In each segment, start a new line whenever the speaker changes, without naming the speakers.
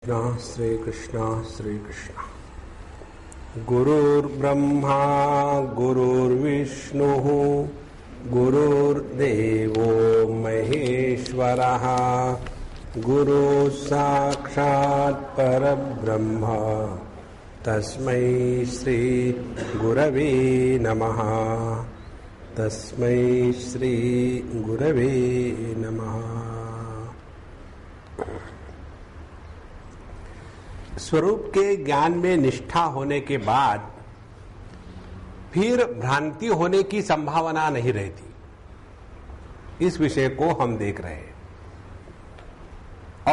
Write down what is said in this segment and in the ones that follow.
श्री कृष्ण गुरुर्ब्रह्मा गुरुर्विष्णुः गुरुर्देवो महेश्वरः गुरुः साक्षात् परब्रह्म तस्मै श्री गुरवे नमः। तस्मै श्री गुरवे नमः। स्वरूप के ज्ञान में निष्ठा होने के बाद फिर भ्रांति होने की संभावना नहीं रहती। इस विषय को हम देख रहे हैं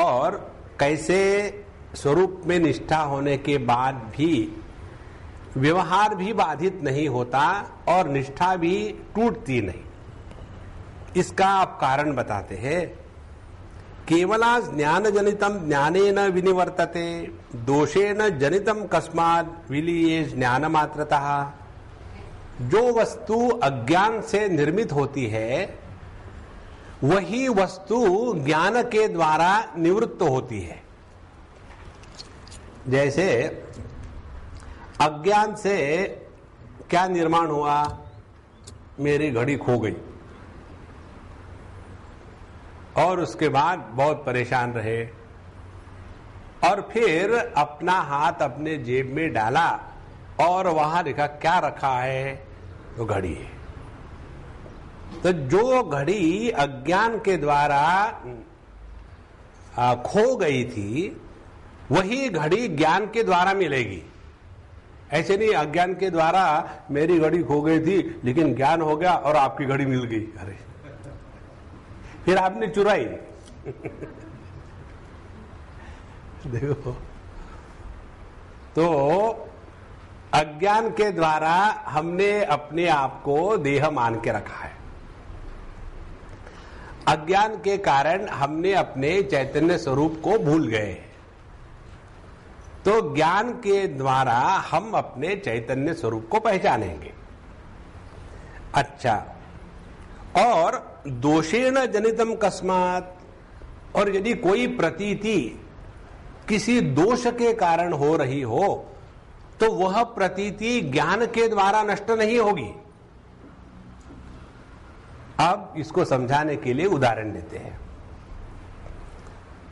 और कैसे स्वरूप में निष्ठा होने के बाद भी व्यवहार भी बाधित नहीं होता और निष्ठा भी टूटती नहीं। इसका आप कारण बताते हैं। केवला ज्ञान जनितम ज्ञानेन विनिवर्तते दोषेण जनितम कस्माद् विलीये ज्ञान मात्रतः। जो वस्तु अज्ञान से निर्मित होती है वही वस्तु ज्ञान के द्वारा निवृत्त होती है। जैसे अज्ञान से क्या निर्माण हुआ? मेरी घड़ी खो गई और उसके बाद बहुत परेशान रहे और फिर अपना हाथ अपने जेब में डाला और वहां देखा क्या रखा है, तो घड़ी है। तो जो घड़ी अज्ञान के द्वारा खो गई थी वही घड़ी ज्ञान के द्वारा मिलेगी। ऐसे नहीं अज्ञान के द्वारा मेरी घड़ी खो गई थी लेकिन ज्ञान हो गया और आपकी घड़ी मिल गई। अरे फिर आपने चुराई। देखो, तो अज्ञान के द्वारा हमने अपने आप को देह मान के रखा है। अज्ञान के कारण हमने अपने चैतन्य स्वरूप को भूल गए। तो ज्ञान के द्वारा हम अपने चैतन्य स्वरूप को पहचानेंगे। अच्छा, और दोषेण जनितम कस्मात्, और यदि कोई प्रतीति किसी दोष के कारण हो रही हो तो वह प्रतीति ज्ञान के द्वारा नष्ट नहीं होगी। अब इसको समझाने के लिए उदाहरण देते हैं,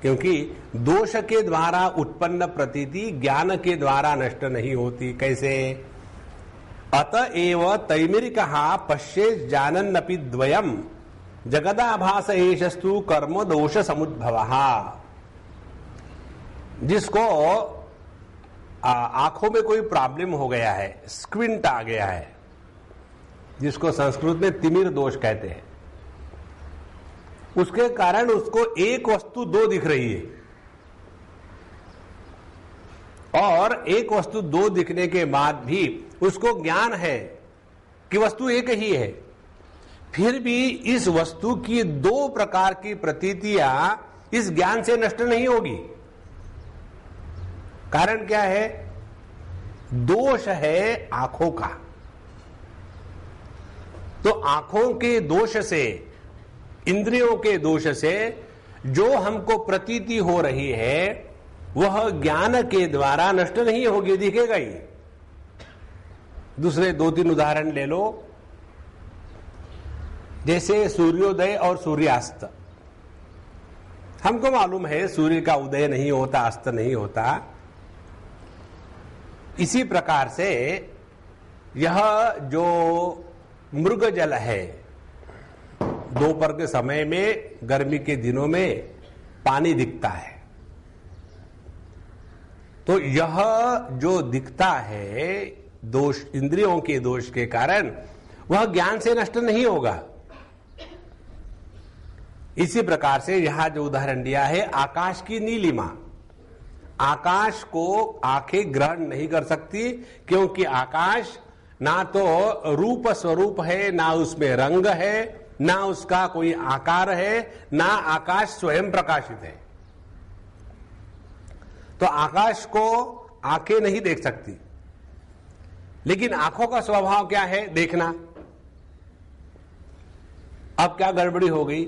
क्योंकि दोष के द्वारा उत्पन्न प्रतीति ज्ञान के द्वारा नष्ट नहीं होती। कैसे? अतएव तैमिरिकः पश्येत् जानन्नपि द्वयम् जगदाभास एषस्तु कर्म दोष समुद्भवः। जिसको आंखों में कोई प्रॉब्लम हो गया है, स्क्विंट आ गया है, जिसको संस्कृत में तिमिर दोष कहते हैं, उसके कारण उसको एक वस्तु दो दिख रही है और एक वस्तु दो दिखने के बाद भी उसको ज्ञान है कि वस्तु एक ही है। फिर भी इस वस्तु की दो प्रकार की प्रतीतियां इस ज्ञान से नष्ट नहीं होगी। कारण क्या है? दोष है आंखों का। तो आंखों के दोष से, इंद्रियों के दोष से जो हमको प्रतीति हो रही है वह ज्ञान के द्वारा नष्ट नहीं होगी, दिखेगा ही। दूसरे दो तीन उदाहरण ले लो। जैसे सूर्योदय और सूर्यास्त। हमको मालूम है सूर्य का उदय नहीं होता, अस्त नहीं होता। इसी प्रकार से यह जो मृग जल है, दोपहर के समय में, गर्मी के दिनों में पानी दिखता है, तो यह जो दिखता है दोष, इंद्रियों के दोष के कारण, वह ज्ञान से नष्ट नहीं होगा। इसी प्रकार से यहां जो उदाहरण दिया है आकाश की नीलिमा। आकाश को आंखें ग्रहण नहीं कर सकती, क्योंकि आकाश ना तो रूप स्वरूप है, ना उसमें रंग है, ना उसका कोई आकार है, ना आकाश स्वयं प्रकाशित है। तो आकाश को आंखें नहीं देख सकती, लेकिन आंखों का स्वभाव क्या है? देखना। अब क्या गड़बड़ी हो गई?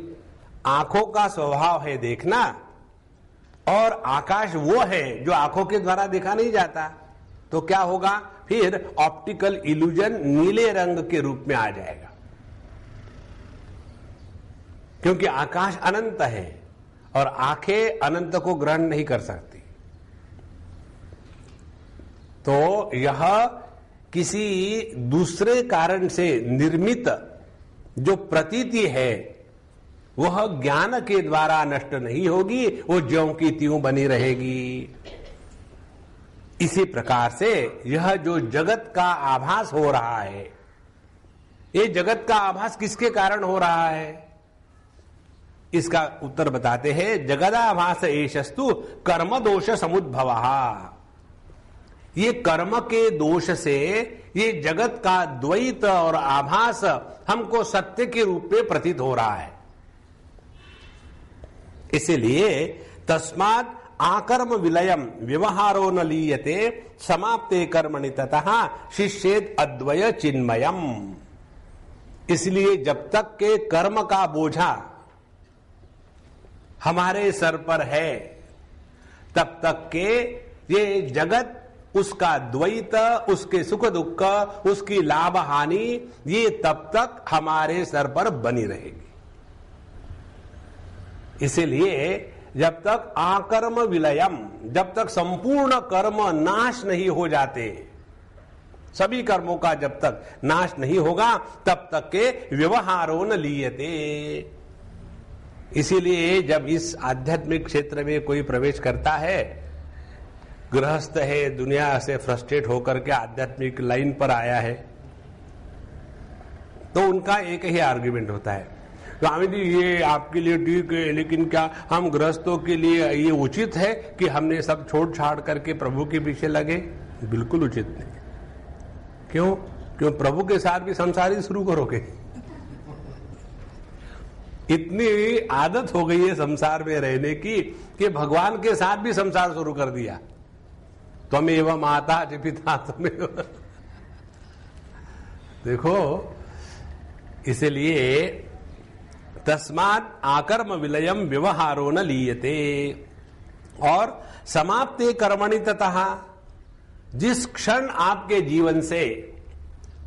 आंखों का स्वभाव है देखना, और आकाश वो है जो आंखों के द्वारा देखा नहीं जाता, तो क्या होगा? फिर ऑप्टिकल इल्यूजन नीले रंग के रूप में आ जाएगा, क्योंकि आकाश अनंत है और आंखें अनंत को ग्रहण नहीं कर सकती। तो यह किसी दूसरे कारण से निर्मित जो प्रतीति है वह ज्ञान के द्वारा नष्ट नहीं होगी, वो ज्यों की त्यों बनी रहेगी। इसी प्रकार से यह जो जगत का आभास हो रहा है, ये जगत का आभास किसके कारण हो रहा है? इसका उत्तर बताते हैं, जगदाभास एषस्तु कर्म दोष समुद्भवः। ये कर्म के दोष से ये जगत का द्वैत और आभास हमको सत्य के रूप में प्रतीत हो रहा है। इसलिए तस्मात् आकर्म विलयम व्यवहारो न लीयते समाप्ते कर्मणि ततः शिष्येद अद्वय चिन्मयम। इसलिए जब तक के कर्म का बोझा हमारे सर पर है, तब तक के ये जगत, उसका द्वैत, उसके सुख दुख, उसकी लाभ हानि, ये तब तक हमारे सर पर बनी रहेगी। इसीलिए जब तक आकर्म विलयम, जब तक संपूर्ण कर्म नाश नहीं हो जाते, सभी कर्मों का जब तक नाश नहीं होगा, तब तक के व्यवहारों न लीयते। इसीलिए जब इस आध्यात्मिक क्षेत्र में कोई प्रवेश करता है, गृहस्थ है, दुनिया से फ्रस्ट्रेट होकर के आध्यात्मिक लाइन पर आया है, तो उनका एक ही आर्ग्यूमेंट होता है, स्वामी जी ये आपके लिए ठीक है, लेकिन क्या हम गृहस्थों के लिए ये उचित है कि हमने सब छोड़ छाड़ करके प्रभु के पीछे लगे? बिल्कुल उचित नहीं। क्यों? क्यों प्रभु के साथ भी संसार ही शुरू करोगे? इतनी आदत हो गई है संसार में रहने की कि भगवान के साथ भी संसार शुरू कर दिया। त्वमेव माता च पिता त्वमेव। देखो, इसलिए तस्मात् आकर्म विलयम व्यवहारो न लीयते। और समाप्ते कर्मणि ततः, जिस क्षण आपके जीवन से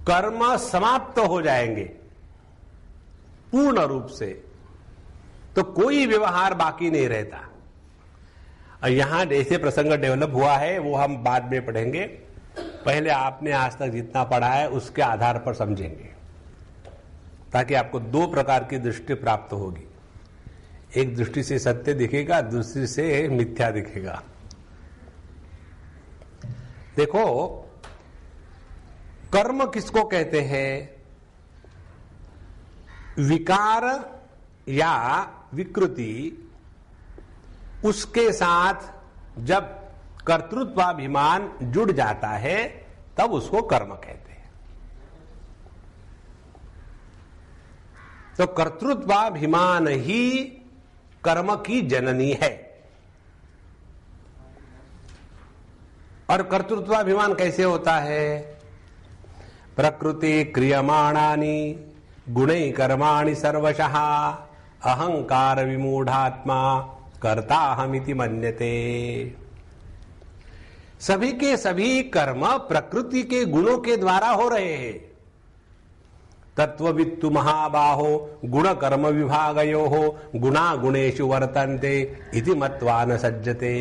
कर्म समाप्त हो जाएंगे पूर्ण रूप से, तो कोई व्यवहार बाकी नहीं रहता। और यहां जैसे प्रसंग डेवलप हुआ है वो हम बाद में पढ़ेंगे, पहले आपने आज तक जितना पढ़ा है उसके आधार पर समझेंगे, ताकि आपको दो प्रकार की दृष्टि प्राप्त होगी। एक दृष्टि से सत्य दिखेगा, दूसरी से मिथ्या दिखेगा। देखो, कर्म किसको कहते हैं? विकार या विकृति, उसके साथ जब कर्तृत्वाभिमान जुड़ जाता है तब उसको कर्म कहते हैं। तो कर्तृत्वाभिमान ही कर्म की जननी है। और कर्तृत्वाभिमान कैसे होता है? प्रकृति क्रियमाणानि गुणै कर्माणि सर्वशः अहंकार विमूढ़ात्मा कर्ताहमिति मन्यते। सभी के सभी कर्म प्रकृति के गुणों के द्वारा हो रहे हैं। तत्ववित्तु महाबाहो गुण कर्म विभागयोः गुणा गुणेषु वर्तन्ते इति मत्वा न सज्जते।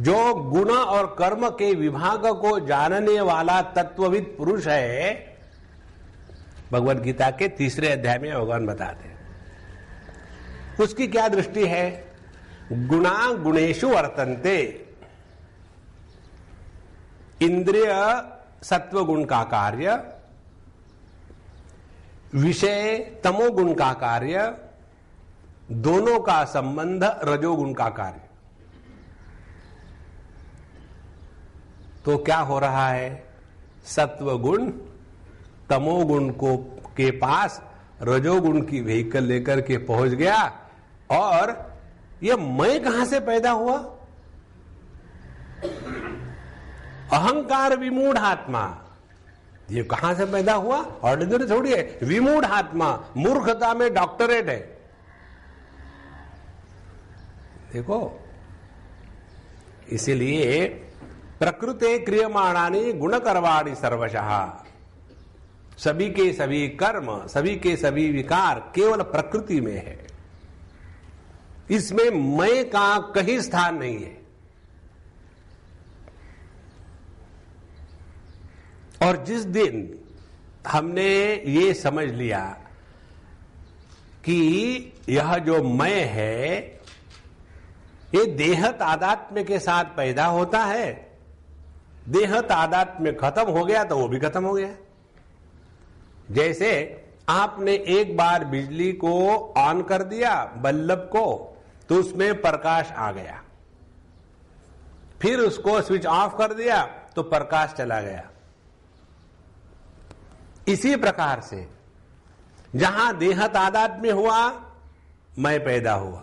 जो गुण और कर्म के विभाग को जानने वाला तत्वविद पुरुष है, भगवद गीता के 3 अध्याय में भगवान बताते हैं, उसकी क्या दृष्टि है? गुणा गुणेषु वर्तन्ते। इंद्रिय सत्वगुण का कार्य, विषय तमोगुण का कार्य, दोनों का संबंध रजोगुण का कार्य। तो क्या हो रहा है? सत्वगुण तमोगुण को के पास रजोगुण की व्हीकल लेकर के पहुंच गया, और ये मैं कहां से पैदा हुआ? अहंकार विमूढ़ आत्मा, ये कहां से पैदा हुआ? ऑर्डिनरी थोड़ी है, विमूढ़ आत्मा, मूर्खता में डॉक्टरेट है। देखो, इसीलिए प्रकृते क्रियमाणानि गुणकर्माणि सर्वशः, सभी के सभी कर्म, सभी के सभी विकार केवल प्रकृति में है। इसमें मैं का कहीं स्थान नहीं है। और जिस दिन हमने ये समझ लिया कि यह जो मैं है ये देह तादात्म्य के साथ पैदा होता है, देह तादात्म्य खत्म हो गया तो वो भी खत्म हो गया। जैसे आपने एक बार बिजली को ऑन कर दिया, बल्ब को, तो उसमें प्रकाश आ गया, फिर उसको स्विच ऑफ कर दिया तो प्रकाश चला गया। इसी प्रकार से जहां देह तादात्म्य हुआ, मैं पैदा हुआ।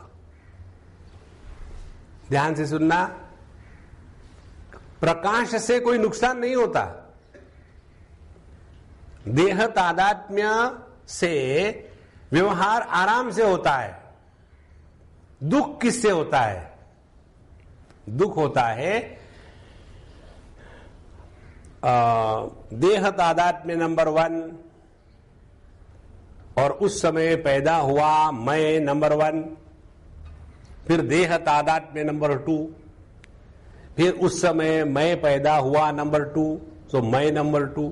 ध्यान से सुनना, प्रकाश से कोई नुकसान नहीं होता। देह तादात्म्य से व्यवहार आराम से होता है। दुख किससे होता है? दुख होता है देह तादात्म्य नंबर 1, और उस समय पैदा हुआ मैं नंबर 1, फिर देह तादात्म्य नंबर 2, फिर उस समय मैं पैदा हुआ नंबर 2, तो मैं नंबर 2,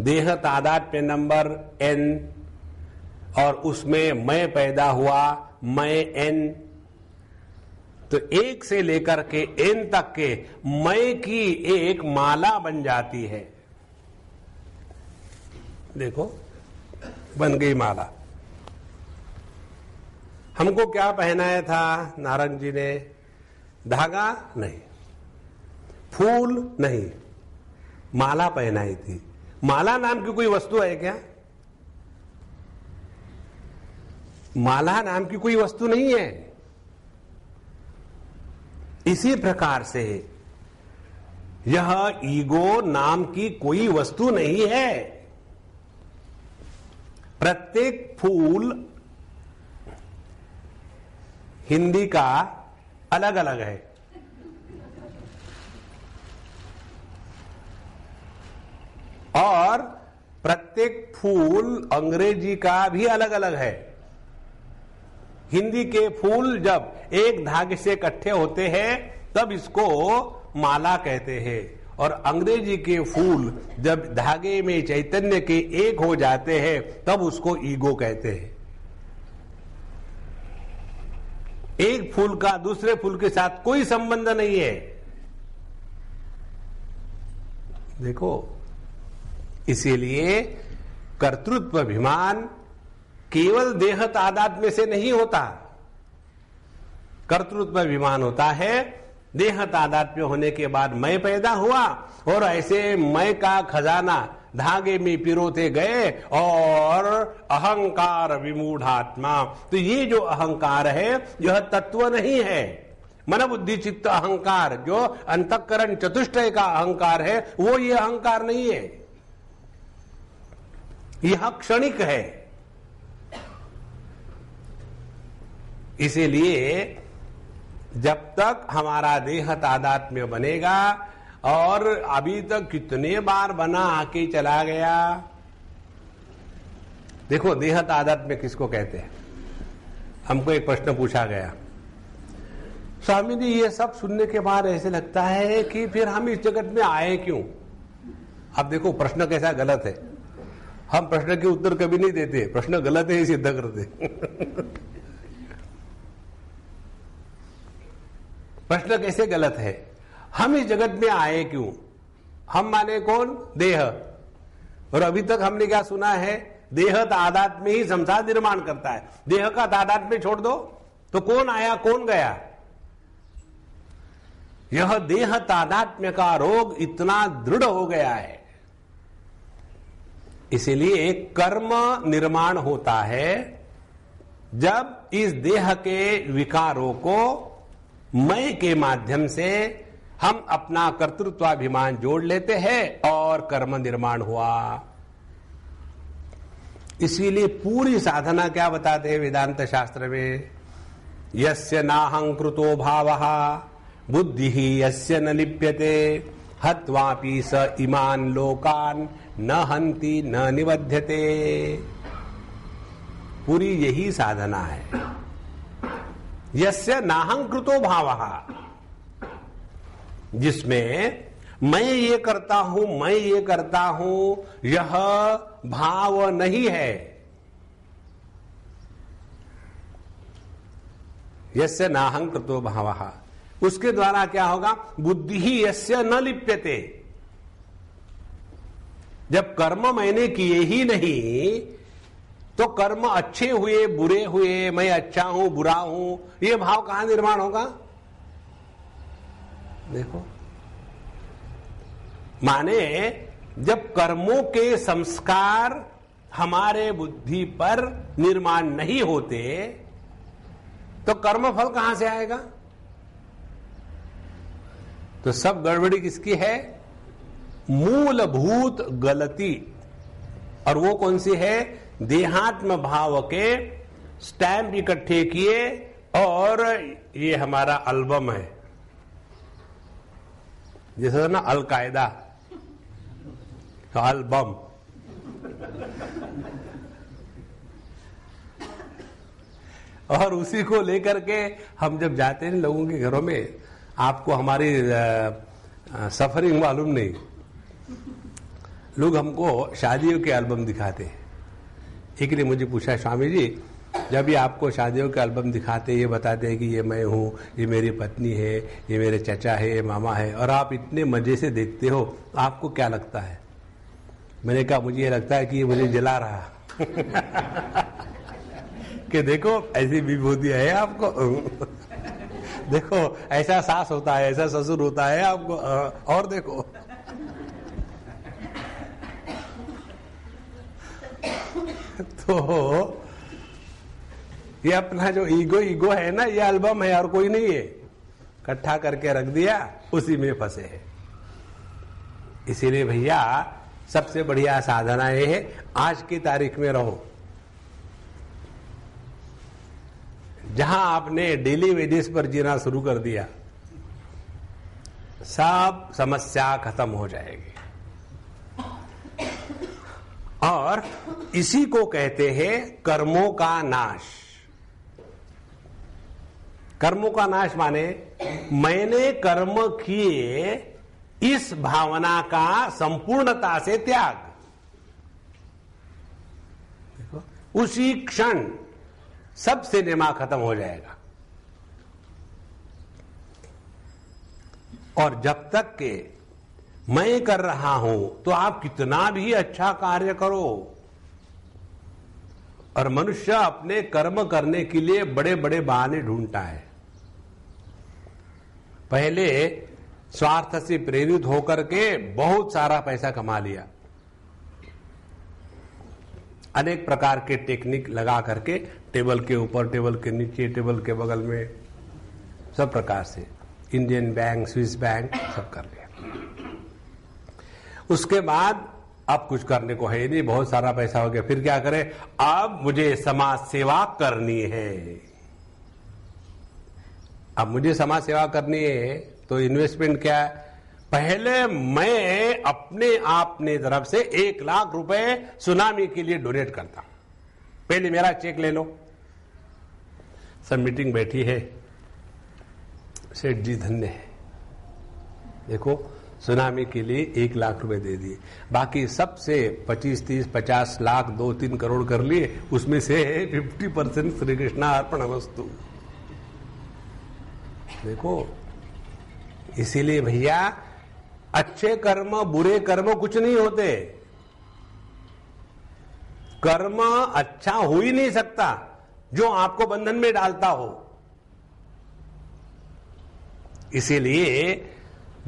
देह तादात्म्य नंबर n, और उसमें मैं पैदा हुआ मैं n। तो 1 से लेकर के n तक के मैं की एक माला बन जाती है। देखो, बन गई माला। हमको क्या पहनाया था नारंग जी ने? धागा नहीं, फूल नहीं, माला पहनाई थी। माला नाम की कोई वस्तु है क्या? माला नाम की कोई वस्तु नहीं है। इसी प्रकार से यह ईगो नाम की कोई वस्तु नहीं है। प्रत्येक फूल हिंदी का अलग अलग है। और प्रत्येक फूल अंग्रेजी का भी अलग अलग है। हिंदी के फूल जब एक धागे से इकट्ठे होते हैं तब इसको माला कहते हैं, और अंग्रेजी के फूल जब धागे में चैतन्य के एक हो जाते हैं तब उसको ईगो कहते हैं। एक फूल का दूसरे फूल के साथ कोई संबंध नहीं है। देखो, इसीलिए कर्तृत्व अभिमान केवल देह तादात्म्य से नहीं होता। कर्तृत्व अभिमान होता है देह तादात्म्य होने के बाद मैं पैदा हुआ, और ऐसे मैं का खजाना धागे में पिरोते गए, और अहंकार विमूढ़ात्मा। तो ये जो अहंकार है यह तत्व नहीं है। मन बुद्धि चित्त अहंकार जो अंतःकरण चतुष्टय का अहंकार है वो ये अहंकार नहीं है। यह क्षणिक है। इसीलिए जब तक हमारा देह तादात्म्य बनेगा, और अभी तक कितने बार बना आके चला गया। देखो, देह तादात्म्य किसको कहते हैं? हमको एक प्रश्न पूछा गया, स्वामी जी ये सब सुनने के बाद ऐसे लगता है कि फिर हम इस जगत में आए क्यों? अब देखो, प्रश्न कैसा गलत है। हम प्रश्न के उत्तर कभी नहीं देते, प्रश्न गलत है ये सिद्ध करते। प्रश्न कैसे गलत है? हम इस जगत में आए क्यों? हम माने कौन? देह। और अभी तक हमने क्या सुना है? देह तादात्म्य ही संसार निर्माण करता है। देह का तादात्म्य छोड़ दो तो कौन आया कौन गया? यह देह तादात्म्य का रोग इतना दृढ़ हो गया है। इसीलिए कर्म निर्माण होता है जब इस देह के विकारों को मैं के माध्यम से हम अपना कर्तृत्वाभिमान जोड़ लेते हैं और कर्म निर्माण हुआ। इसीलिए पूरी साधना क्या बताते हैं वेदांत शास्त्र में? यस्य नाहंकृतो भावः बुद्धिः यस्य न लिप्यते हत्वापि स इमान् लोकान् न हन्ति न निबध्यते। पूरी यही साधना है। यस्य नाहंकृतो भावः, जिसमें मैं ये करता हूं, मैं ये करता हूं, यह भाव नहीं है। यस्य नाहंकृतो भावः, उसके द्वारा क्या होगा? बुद्धि ही यस्य न लिप्यते। जब कर्म मैंने किए ही नहीं तो कर्म अच्छे हुए बुरे हुए, मैं अच्छा हूं बुरा हूं, ये भाव कहां निर्माण होगा? देखो, माने जब कर्मों के संस्कार हमारे बुद्धि पर निर्माण नहीं होते तो कर्मफल कहां से आएगा? तो सब गड़बड़ी किसकी है? मूलभूत गलती। और वो कौन सी है? देहात्म भाव के स्टैंप इकट्ठे किए और ये हमारा एल्बम है, जैसे ना अलकायदा एल्बम। और उसी को लेकर के हम जब जाते हैं लोगों के घरों में, आपको हमारी सफरिंग मालूम नहीं। लोग हमको शादियों के एल्बम दिखाते हैं। एक ने मुझे पूछा, स्वामी जी जब ये आपको शादियों के एल्बम दिखाते, ये बताते हैं कि ये मैं हूँ, ये मेरी पत्नी है, ये मेरे चचा है, ये मामा है, और आप इतने मजे से देखते हो, आपको क्या लगता है? मैंने कहा मुझे ये लगता है कि ये मुझे जला रहा कि देखो ऐसी विभूति है आपको देखो ऐसा सास होता है, ऐसा ससुर होता है आपको, और देखो तो ये अपना जो ईगो है ना, ये एल्बम है और कोई नहीं है। इकट्ठा करके रख दिया, उसी में फंसे है। इसीलिए भैया सबसे बढ़िया साधना ये है, आज की तारीख में रहो। जहां आपने डेली वेजेस पर जीना शुरू कर दिया, सब समस्या खत्म हो जाएगी। और इसी को कहते हैं कर्मों का नाश। कर्मों का नाश माने मैंने कर्म किए, इस भावना का संपूर्णता से त्याग। देखो, उसी क्षण सब सिनेमा खत्म हो जाएगा। और जब तक के मैं कर रहा हूं तो आप कितना भी अच्छा कार्य करो, और मनुष्य अपने कर्म करने के लिए बड़े बड़े बहाने ढूंढता है। पहले स्वार्थ से प्रेरित होकर के बहुत सारा पैसा कमा लिया, अनेक प्रकार के टेक्निक लगा करके, टेबल के ऊपर, टेबल के नीचे, टेबल के बगल में, सब प्रकार से, इंडियन बैंक, स्विस बैंक, सब कर लिया। उसके बाद अब कुछ करने को है नहीं, बहुत सारा पैसा हो गया, फिर क्या करें? अब मुझे समाज सेवा करनी है। अब मुझे समाज सेवा करनी है तो इन्वेस्टमेंट क्या है? पहले मैं अपने अपने तरफ से 1 लाख रुपए सुनामी के लिए डोनेट करता। पहले मेरा चेक ले लो। सब मीटिंग बैठी है, सेठ जी धन्य है, देखो सुनामी के लिए 1 लाख रुपए दे दिए, बाकी सबसे 25, 30, 50 लाख, 2-3 करोड़ कर लिए, उसमें से 50% श्री कृष्णा अर्पणमस्तु। देखो, इसीलिए भैया अच्छे कर्म बुरे कर्म कुछ नहीं होते। कर्म अच्छा हो ही नहीं सकता जो आपको बंधन में डालता हो। इसीलिए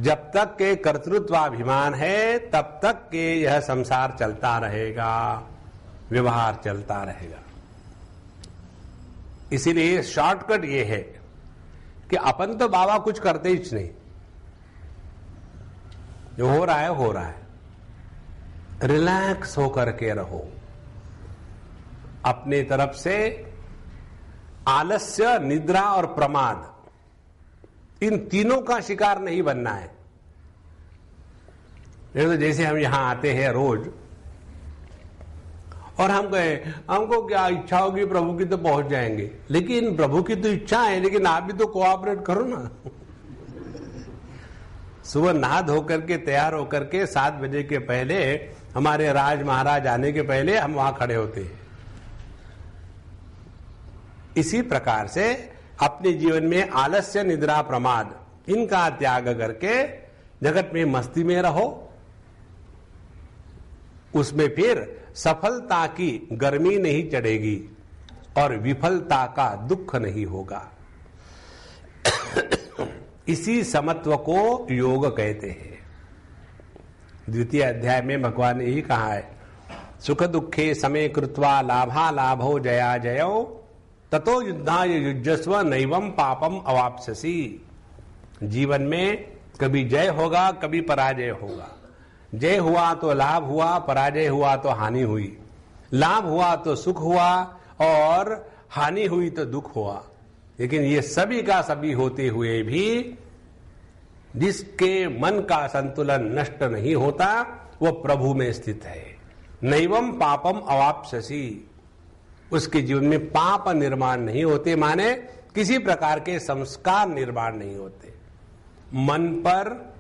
जब तक के कर्तृत्वाभिमान है तब तक के यह संसार चलता रहेगा, व्यवहार चलता रहेगा। इसीलिए शॉर्टकट ये है कि अपन तो बाबा कुछ करते ही नहीं, जो हो रहा है हो रहा है, रिलैक्स होकर के रहो। अपने तरफ से आलस्य, निद्रा और प्रमाद, इन तीनों का शिकार नहीं बनना है। तो जैसे हम यहां आते हैं रोज और हम कहे हमको क्या इच्छा होगी प्रभु की तो पहुंच जाएंगे, लेकिन प्रभु की तो इच्छा है, लेकिन आप भी तो कोऑपरेट करो ना। सुबह नहा धो करके तैयार होकर के 7 बजे के पहले, हमारे राज महाराज आने के पहले हम वहां खड़े होते हैं। इसी प्रकार से अपने जीवन में आलस्य, निद्रा, प्रमाद, इनका त्याग करके जगत में मस्ती में रहो। उसमें फिर सफलता की गर्मी नहीं चढ़ेगी और विफलता का दुख नहीं होगा। इसी समत्व को योग कहते हैं। द्वितीय अध्याय में भगवान ने यही कहा है, सुख दुखे समे कृत्वा लाभा लाभो जया जयो ततो युद्धाय युज्यस्व नैवम पापम अवाप्स्यसि। जीवन में कभी जय होगा, कभी पराजय होगा। जय हुआ तो लाभ हुआ, पराजय हुआ तो हानि हुई। लाभ हुआ तो सुख हुआ और हानि हुई तो दुख हुआ। लेकिन ये सभी का सभी होते हुए भी जिसके मन का संतुलन नष्ट नहीं होता वो प्रभु में स्थित है। नैवम पापम अवाप्स्यसि, उसके जीवन में पाप निर्माण नहीं होते, माने किसी प्रकार के संस्कार निर्माण नहीं होते। मन पर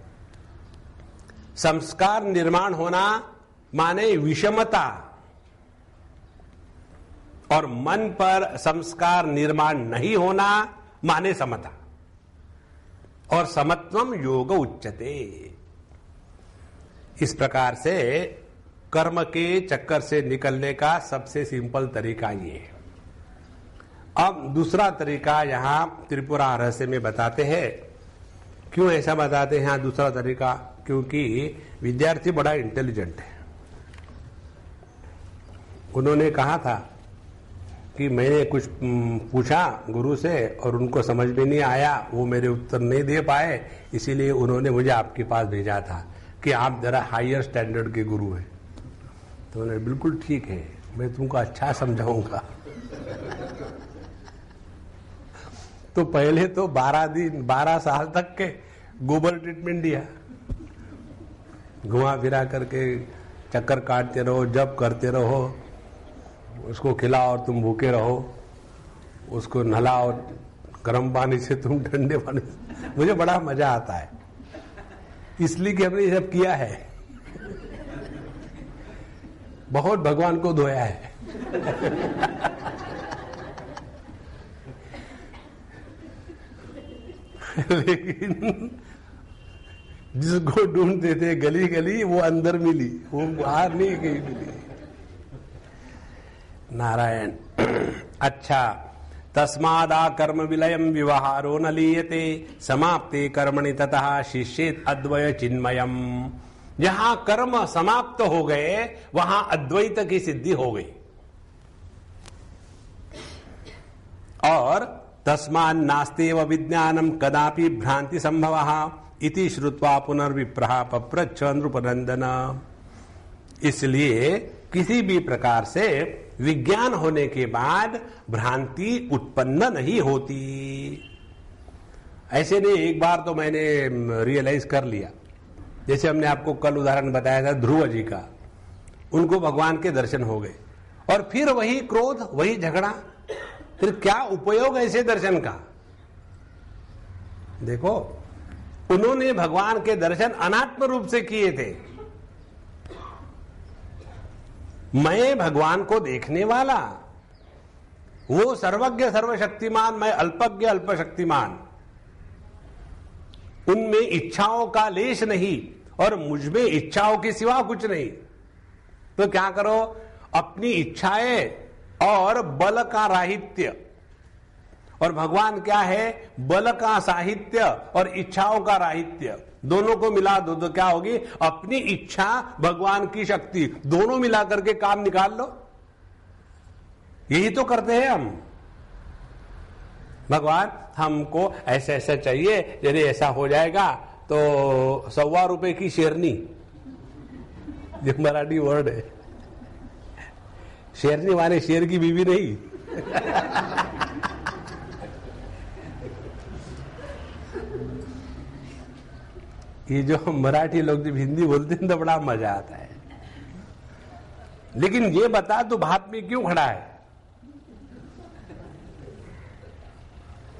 संस्कार निर्माण होना माने विषमता, और मन पर संस्कार निर्माण नहीं होना माने समता। और समत्वम योग उच्यते। इस प्रकार से कर्म के चक्कर से निकलने का सबसे सिंपल तरीका ये है। अब दूसरा तरीका यहां त्रिपुरा रहस्य में बताते हैं। क्यों ऐसा बताते हैं यहां दूसरा तरीका? क्योंकि विद्यार्थी बड़ा इंटेलिजेंट है। उन्होंने कहा था कि मैंने कुछ पूछा गुरु से और उनको समझ में नहीं आया, वो मेरे उत्तर नहीं दे पाए, इसीलिए उन्होंने मुझे आपके पास भेजा था कि आप जरा हायर स्टैंडर्ड के गुरु हैं। तो उन्होंने बिल्कुल ठीक है, मैं तुमको अच्छा समझाऊंगा। तो पहले तो 12 साल तक के गोबर ट्रीटमेंट दिया, घुमा फिरा करके चक्कर काटते रहो, जप करते रहो, उसको खिलाओ और तुम भूखे रहो, उसको नहलाओ गर्म पानी से, तुम ठंडे पानी से। मुझे बड़ा मजा आता है इसलिए कि हमने ये सब किया है, बहुत भगवान को धोया है। लेकिन जिसको ढूंढते थे गली गली, वो अंदर मिली, वो बाहर नहीं कहीं मिली। नारायण। अच्छा, तस्मादा कर्म विलयम व्यवहारो न लीयते समाप्ते कर्मणि ततः शिष्येत अद्वय चिन्मयम। जहां कर्म समाप्त हो गए वहां अद्वैत की सिद्धि हो गई। और तस्मान् नास्तेव विज्ञानम कदापि भ्रांति संभवः इति श्रुत्वा पुनर्विप्रः पप्रच्छ नृपनंदन। इसलिए किसी भी प्रकार से विज्ञान होने के बाद भ्रांति उत्पन्न नहीं होती। ऐसे नहीं, एक बार तो मैंने रियलाइज कर लिया। जैसे हमने आपको कल उदाहरण बताया था ध्रुव जी का, उनको भगवान के दर्शन हो गए और फिर वही क्रोध, वही झगड़ा। फिर क्या उपयोग ऐसे दर्शन का? देखो, उन्होंने भगवान के दर्शन अनात्म रूप से किए थे। मैं भगवान को देखने वाला, वो सर्वज्ञ सर्वशक्तिमान, मैं अल्पज्ञ अल्पशक्तिमान। उनमें इच्छाओं का लेश नहीं और मुझमें इच्छाओं के सिवा कुछ नहीं। तो क्या करो, अपनी इच्छाएं और बल का राहित्य। और भगवान क्या है? बल का साहित्य और इच्छाओं का राहित्य। दोनों को मिला दो तो क्या होगी? अपनी इच्छा, भगवान की शक्ति, दोनों मिला करके काम निकाल लो। यही तो करते हैं हम। भगवान हमको ऐसा ऐसा चाहिए, यदि ऐसा हो जाएगा तो 125 रुपए की शेरनी, जो मराठी वर्ड है, शेरनी माने शेर की बीवी नहीं। कि जो मराठी लोग जब हिंदी बोलते हैं तो बड़ा मजा आता है। लेकिन ये बता तू भात में क्यों खड़ा है?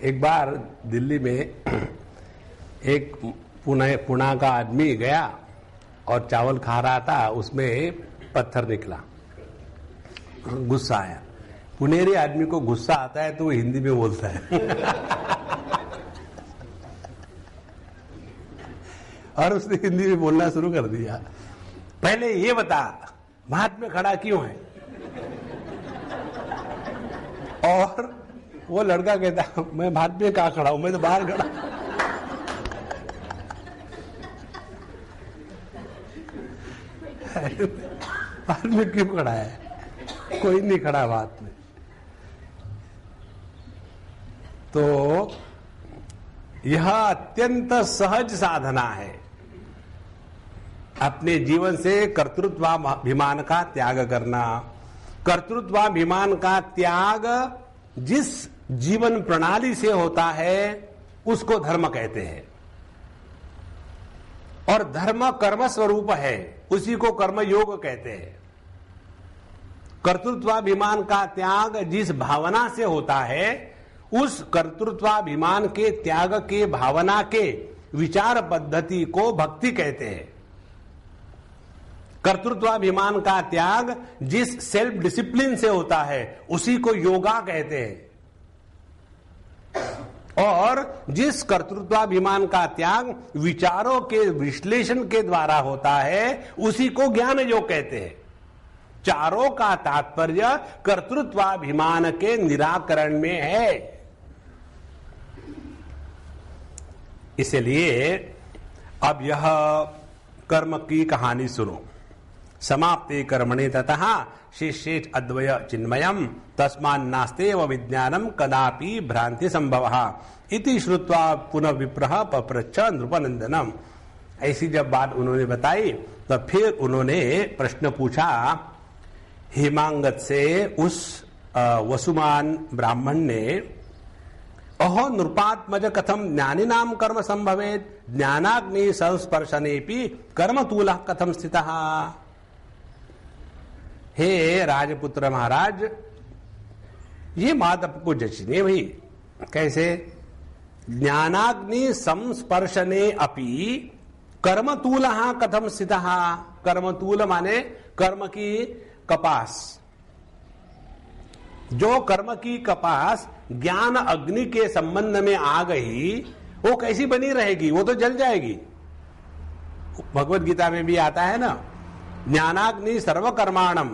एक बार दिल्ली में एक पुणे का आदमी गया और चावल खा रहा था, उसमें पत्थर निकला, गुस्सा आया। पुनेरी आदमी को गुस्सा आता है तो वो हिंदी में बोलता है और उसने हिंदी में बोलना शुरू कर दिया। पहले ये बता भात में खड़ा क्यों है? और वो लड़का कहता मैं भात में कहाँ खड़ा हूं, मैं तो बाहर खड़ा। भात में क्यों खड़ा है? कोई नहीं खड़ा भात में। तो यह अत्यंत सहज साधना है अपने जीवन से कर्तृत्वाभिमान का त्याग करना। कर्तृत्वाभिमान का त्याग जिस जीवन प्रणाली से होता है उसको धर्म कहते हैं, और धर्म कर्म स्वरूप है, उसी को कर्म योग कहते हैं। कर्तृत्वाभिमान का त्याग जिस भावना से होता है उस कर्तृत्वाभिमान के त्याग के भावना के विचार पद्धति को भक्ति कहते हैं। कर्तृत्वाभिमान का त्याग जिस सेल्फ डिसिप्लिन से होता है उसी को योगा कहते हैं, और जिस कर्तृत्वाभिमान का त्याग विचारों के विश्लेषण के द्वारा होता है उसी को ज्ञान योग कहते हैं। चारों का तात्पर्य कर्तृत्वाभिमान के निराकरण में है। इसलिए अब यह कर्म की कहानी सुनो। समाप्ते कर्मणे ततः शेषेष अद्वय चिन्मयम् तस्मान्नास्तेव विज्ञानम कदापि भ्रांति संभवः इति श्रुत्वा पुनः विप्रः पप्रच्छ नृपनंदनम। ऐसी जब बात उन्होंने बताई तो फिर उन्होंने प्रश्न पूछा हेमांगत से। उस वसुमान ब्राह्मण ने अहो नृपात्मज कथम ज्ञानी नाम कर्म संभवेत ज्ञानाग्नि संस्पर्शनेपि कर्मतूलः कथम स्थितः। हे राजपुत्र महाराज, ये बात आपको जचने भाई। कैसे? ज्ञानाग्नि संस्पर्शने अपि कर्मतूलः कथम स्थितः। कर्मतूल माने कर्म की कपास। जो कर्म की कपास ज्ञान अग्नि के संबंध में आ गई वो कैसी बनी रहेगी? वो तो जल जाएगी। भगवत गीता में भी आता है ना, ज्ञानाग्नि सर्वकर्माणम।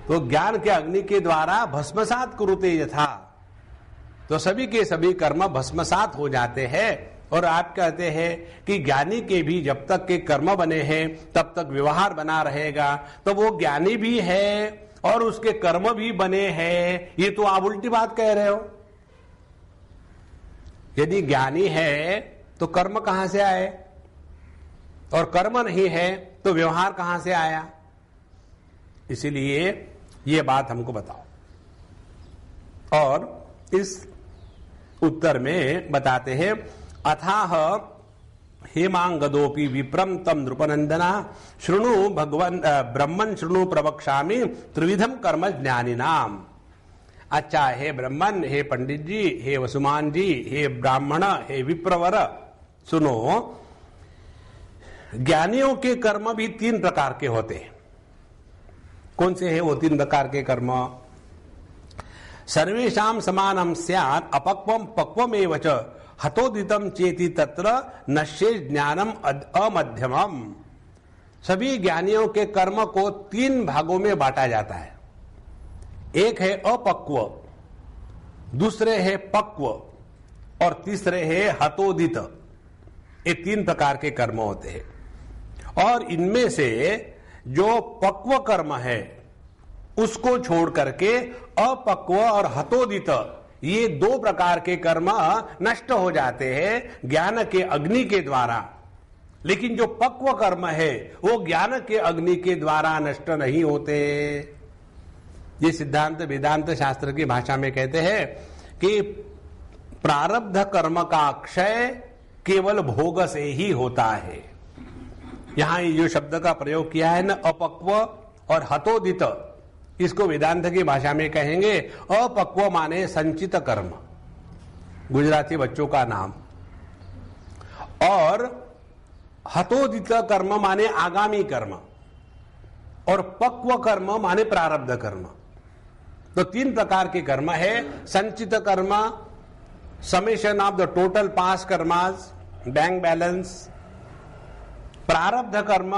तो ज्ञान के अग्नि के द्वारा भस्मसात कुरुते यथा, तो सभी के सभी कर्म भस्मसात हो जाते हैं। और आप कहते हैं कि ज्ञानी के भी जब तक के कर्म बने हैं तब तक व्यवहार बना रहेगा, तो वो ज्ञानी भी है और उसके कर्म भी बने हैं। ये तो आप उल्टी बात कह रहे हो। यदि ज्ञानी है तो कर्म कहां से आए, और कर्म नहीं है तो व्यवहार कहां से आया? इसीलिए ये बात हमको बताओ। और इस उत्तर में बताते हैं अथाह हेमांगदोपि विप्रम तम नृपनंदना शृणु भगवन ब्रह्मन शृणु प्रवक्ष्यामि त्रिविधम कर्म ज्ञानिनाम। अच्छा, हे ब्रह्मन, हे पंडित जी, हे वसुमान जी, हे ब्राह्मण, हे विप्रवर, सुनो, ज्ञानियों के कर्म भी तीन प्रकार के होते हैं। कौन से हैं वो तीन प्रकार के कर्म? सर्वेषां समानम स्यात् अपक्वम पक्वमेव च हतोदितम चेति तत्र नश्येत् ज्ञानम अमध्यमम। सभी ज्ञानियों के कर्म को तीन भागों में बांटा जाता है। एक है अपक्व, दूसरे है पक्व, और तीसरे है हतोदित। ये तीन प्रकार के कर्म होते हैं। और इनमें से जो पक्व कर्म है उसको छोड़ करके अपक्व और हतोदित, ये दो प्रकार के कर्म नष्ट हो जाते हैं ज्ञान के अग्नि के द्वारा। लेकिन जो पक्व कर्म है वो ज्ञान के अग्नि के द्वारा नष्ट नहीं होते। ये सिद्धांत वेदांत शास्त्र की भाषा में कहते हैं कि प्रारब्ध कर्म का क्षय केवल भोग से ही होता है। यहां ये जो शब्द का प्रयोग किया है न, अपक्व और हतोदित, इसको वेदांत की भाषा में कहेंगे अपक्व माने संचित कर्म, गुजराती बच्चों का नाम, और हतोदित कर्म माने आगामी कर्म, और पक्व कर्म माने प्रारब्ध कर्म। तो 3 प्रकार के कर्म है। संचित कर्म, summation of the total pass karmas, bank balance. प्रारब्ध कर्म,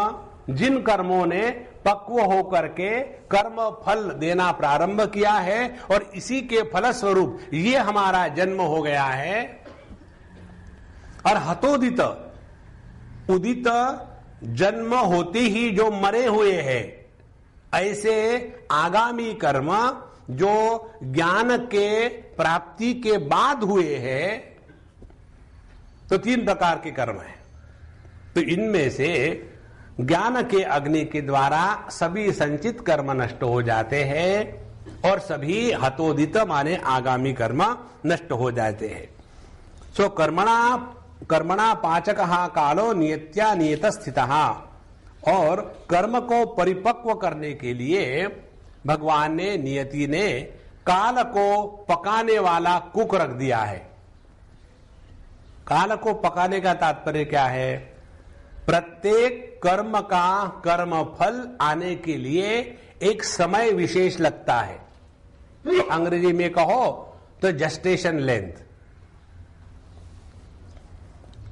जिन कर्मों ने पक्व होकर के कर्म फल देना प्रारंभ किया है और इसी के फलस्वरूप ये हमारा जन्म हो गया है। और हतोदित, उदित, जन्म होते ही जो मरे हुए हैं, ऐसे आगामी कर्म जो ज्ञान के प्राप्ति के बाद हुए हैं। तो 3 प्रकार के कर्म हैं। तो इनमें से ज्ञान के अग्नि के द्वारा सभी संचित कर्म नष्ट हो जाते हैं और सभी हतोदित माने आगामी कर्म नष्ट हो जाते हैं। सो कर्मणा पाचकः कालो नियत्या नियत स्थितः, और कर्म को परिपक्व करने के लिए भगवान ने, नियति ने काल को पकाने वाला कुक रख दिया है। काल को पकाने का तात्पर्य क्या है? प्रत्येक कर्म का कर्म फल आने के लिए एक समय विशेष लगता है। तो अंग्रेजी में कहो तो जेस्टेशन लेंथ।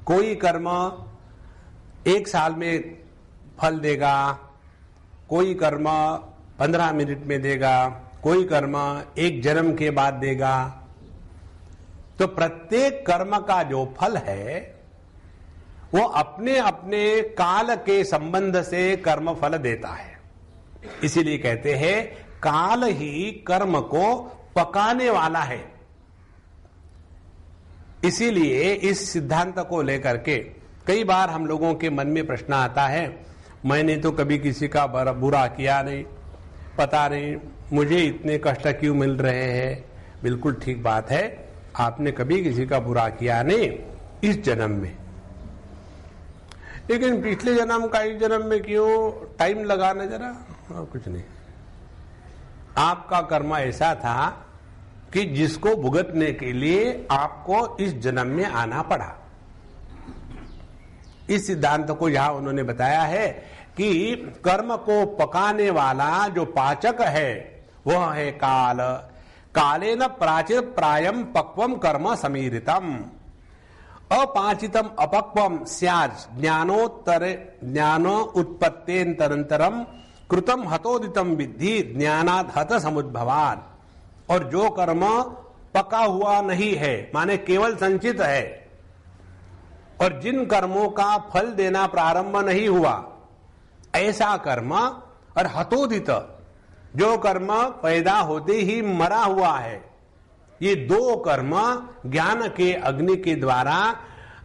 कोई कर्म 1 साल में फल देगा, कोई कर्म 15 मिनट में देगा, कोई कर्म 1 जन्म के बाद देगा। तो प्रत्येक कर्म का जो फल है वो अपने अपने काल के संबंध से कर्म फल देता है। इसीलिए कहते हैं काल ही कर्म को पकाने वाला है। इसीलिए इस सिद्धांत को लेकर के कई बार हम लोगों के मन में प्रश्न आता है, मैंने तो कभी किसी का बुरा किया नहीं, पता नहीं मुझे इतने कष्ट क्यों मिल रहे हैं। बिल्कुल ठीक बात है, आपने कभी किसी का बुरा किया नहीं इस जन्म में, लेकिन पिछले जन्म का इस जन्म में क्यों टाइम लगाना जरा, और कुछ नहीं। आपका कर्म ऐसा था कि जिसको भुगतने के लिए आपको इस जन्म में आना पड़ा। इस सिद्धांत को यहां उन्होंने बताया है कि कर्म को पकाने वाला जो पाचक है वह है काल। कालेन प्राचिर प्रायम पक्वम कर्म समीरितम, अपाचितम अपक्वम स्यात् ज्ञानो उत्पत्तेन्तरंतरम कृतम हतोदितम विद्धि ज्ञानात् हत समुद्भवात्। और जो कर्म पका हुआ नहीं है माने केवल संचित है, और जिन कर्मों का फल देना प्रारंभ नहीं हुआ, ऐसा कर्म, और हतोदित जो कर्म पैदा होते ही मरा हुआ है, ये 2 कर्म ज्ञान के अग्नि के द्वारा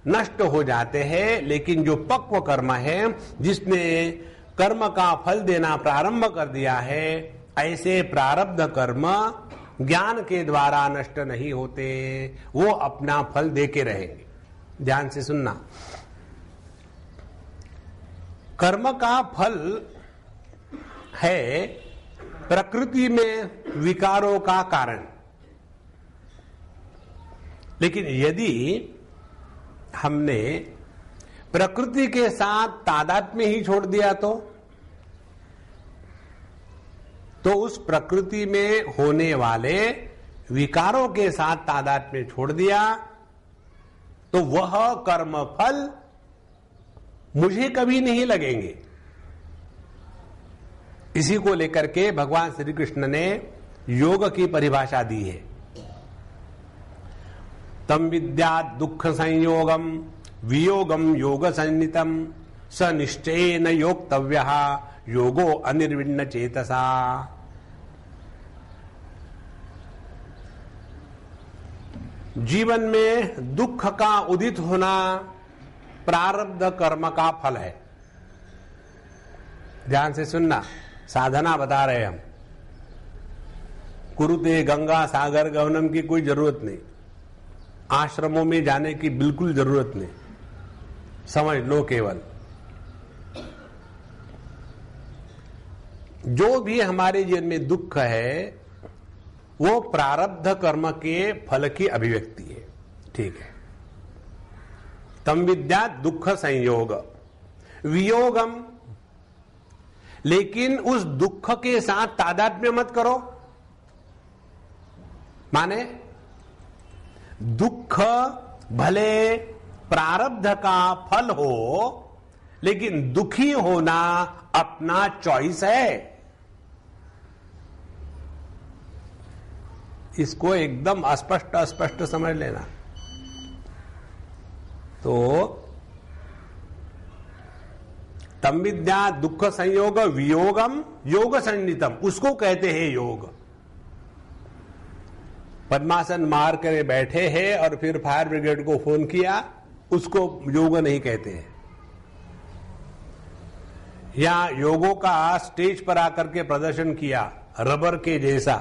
नष्ट हो जाते हैं। लेकिन जो पक्व कर्म है, जिसने कर्म का फल देना प्रारंभ कर दिया है, ऐसे प्रारब्ध कर्म ज्ञान के द्वारा नष्ट नहीं होते, वो अपना फल देके रहेंगे। ध्यान से सुनना, कर्म का फल है प्रकृति में विकारों का कारण। लेकिन यदि हमने प्रकृति के साथ तादात्म्य ही छोड़ दिया तो उस प्रकृति में होने वाले विकारों के साथ तादात्म्य छोड़ दिया तो वह कर्म फल मुझे कभी नहीं लगेंगे। इसी को लेकर के भगवान श्री कृष्ण ने योग की परिभाषा दी है। तम विद्या दुख संयोगम वियोगम योग संनितम स निश्चयेन योक्तव्यः योगो अनिर्विण्ण चेतसा। जीवन में दुख का उदित होना प्रारब्ध कर्म का फल है। ध्यान से सुनना, साधना बता रहे हम। कुरुते गंगा सागर गमनम की कोई जरूरत नहीं, आश्रमों में जाने की बिल्कुल जरूरत नहीं। समझ लो केवल जो भी हमारे जीवन में दुख है वो प्रारब्ध कर्म के फल की अभिव्यक्ति है। ठीक है, तम विद्या दुख संयोग वियोगम, लेकिन उस दुख के साथ तादात्म्य मत करो। माने दुख भले प्रारब्ध का फल हो, लेकिन दुखी होना अपना चॉइस है। इसको एकदम स्पष्ट समझ लेना। तो तम विद्या दुख संयोग वियोगम योग संनितम, उसको कहते हैं योग। पद्मासन मार कर बैठे हैं और फिर फायर ब्रिगेड को फोन किया, उसको योग नहीं कहते हैं। या योगों का स्टेज पर आकर के प्रदर्शन किया रबर के जैसा,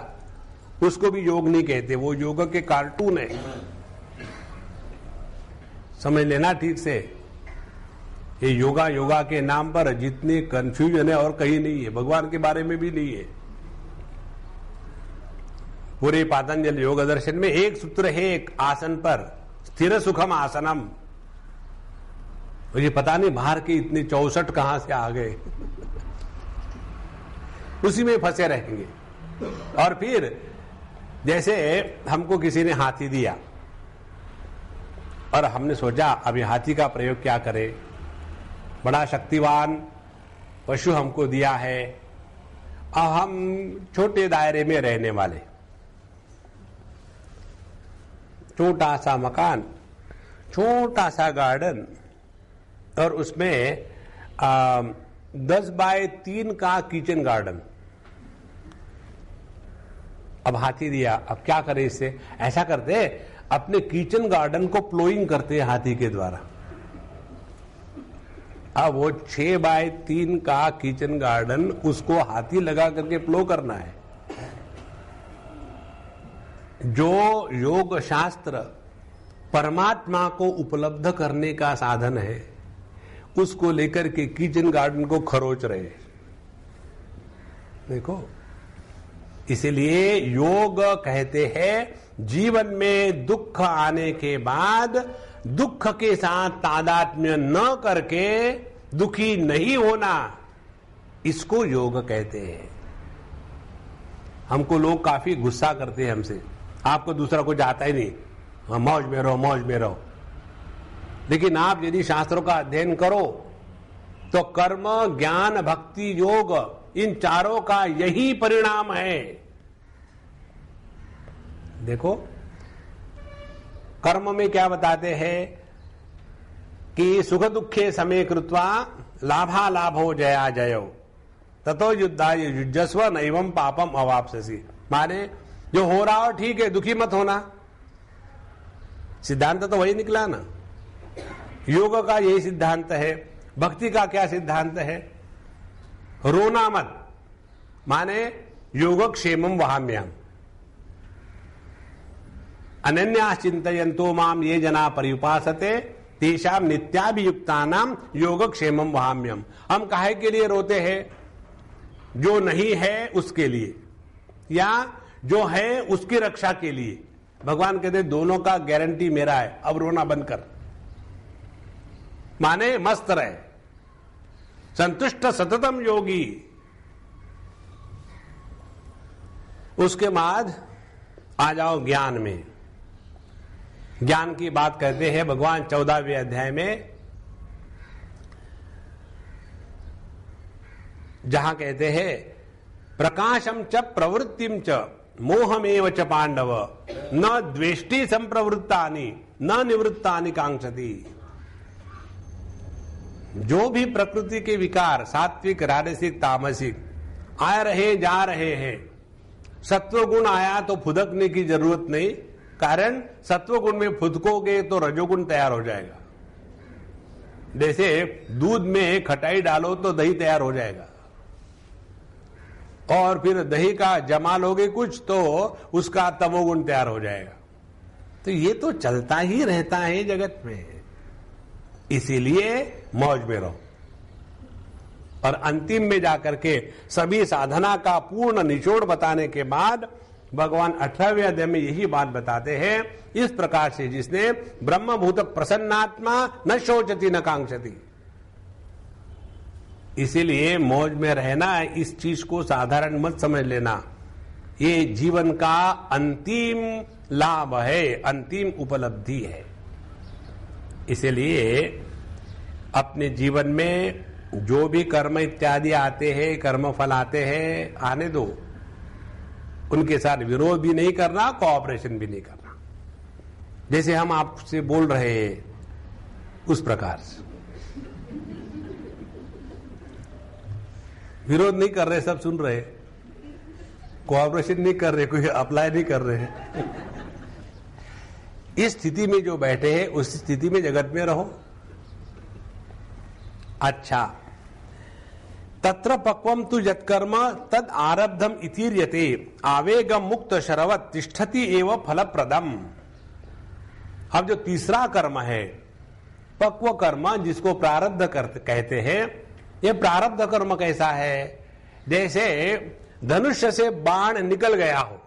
उसको भी योग नहीं कहते, वो योग के कार्टून है। समझ लेना ठीक से, ये योगा के नाम पर जितनी कंफ्यूजन है और कहीं नहीं है, भगवान के बारे में भी नहीं है। पूरे पातंजल योग दर्शन में एक सूत्र है, एक आसन पर स्थिर सुखम आसनम। और ये पता नहीं बाहर के इतने 64 कहां से आ गए, उसी में फंसे रहेंगे। और फिर जैसे हमको किसी ने हाथी दिया और हमने सोचा अभी हाथी का प्रयोग क्या करें, बड़ा शक्तिवान पशु हमको दिया है, अब हम छोटे दायरे में रहने वाले, छोटा सा मकान, छोटा सा गार्डन और उसमें 10 बाय 3 का किचन गार्डन। अब हाथी दिया, अब क्या करें इससे? ऐसा करते अपने किचन गार्डन को प्लोइंग करते हाथी के द्वारा। अब वो 6 बाय 3 का किचन गार्डन उसको हाथी लगा करके प्लो करना है। जो योग शास्त्र परमात्मा को उपलब्ध करने का साधन है, उसको लेकर के किचन गार्डन को खरोच रहे। देखो, इसलिए योग कहते हैं जीवन में दुख आने के बाद दुख के साथ तादात्म्य न करके दुखी नहीं होना, इसको योग कहते हैं। हमको लोग काफी गुस्सा करते हैं हमसे, आपको दूसरा कुछ आता ही नहीं, मौज में रहो मौज में रहो। लेकिन आप यदि शास्त्रों का अध्ययन करो तो कर्म ज्ञान भक्ति योग इन चारों का यही परिणाम है। देखो, कर्म में क्या बताते हैं कि सुख दुखे समे कृत्वा लाभा लाभो जया जयो ततो युद्धाय युजस्व नैवं पापम अवाप्स्यसि। माने जो हो रहा हो ठीक है, दुखी मत होना। सिद्धांत तो वही निकला ना। योग का यही सिद्धांत है। भक्ति का क्या सिद्धांत है? रोना मत, माने योगक्षेमम वहाम्यहम्। अनन्या चिंतयन्तो माम ये जना पर्युपासते तेषाम नित्याभियुक्तानाम योगक्षेमम वहाम्यहम्। हम काहे के लिए रोते हैं? जो नहीं है उसके लिए, या जो है उसकी रक्षा के लिए। भगवान कहते दोनों का गारंटी मेरा है, अब रोना बंद कर। माने मस्त रहे, संतुष्ट सततम योगी। उसके बाद आ जाओ ज्ञान में। ज्ञान की बात करते हैं भगवान 14वें अध्याय में, जहां कहते हैं प्रकाशम च प्रवृत्तिम च मोहमेव च पांडव न द्वेष्टि संप्रवृत्तानि न निवृत्तानि कांक्षति। जो भी प्रकृति के विकार सात्विक राजसिक तामसिक आ रहे जा रहे हैं, सत्वगुण आया तो फुदकने की जरूरत नहीं, कारण सत्वगुण में फुदकोगे तो रजोगुण तैयार हो जाएगा। जैसे दूध में खटाई डालो तो दही तैयार हो जाएगा, और फिर दही का जमा लोगे कुछ तो उसका तमोगुण तैयार हो जाएगा। तो ये तो चलता ही रहता है जगत में। इसीलिए मौज में रहो। और अंतिम में जाकर के सभी साधना का पूर्ण निचोड़ बताने के बाद भगवान 18वें अध्याय में यही बात बताते हैं, इस प्रकार से जिसने ब्रह्मभूत प्रसन्नात्मा न शोचति न कांक्षति। इसीलिए मौज में रहना, इस चीज को साधारण मत समझ लेना, ये जीवन का अंतिम लाभ है, अंतिम उपलब्धि है। इसलिए अपने जीवन में जो भी कर्म इत्यादि आते हैं, कर्म फल आते हैं, आने दो, उनके साथ विरोध भी नहीं करना, कोऑपरेशन भी नहीं करना। जैसे हम आपसे बोल रहे हैं उस प्रकार से विरोध नहीं कर रहे, सब सुन रहे, कोऑपरेशन नहीं कर रहे, कोई अप्लाई नहीं कर रहे। इस स्थिति में जो बैठे हैं उस स्थिति में जगत में रहो। अच्छा, तत्र पक्वम तु यत्कर्म तद आरब्धम इतीर्यते आवेगम मुक्त शरवत तिष्ठति एव फलप्रदम। अब जो तीसरा कर्म है पक्व कर्म, जिसको प्रारब्ध कहते हैं, ये प्रारब्ध कर्म कैसा है? जैसे धनुष्य से बाण निकल गया हो,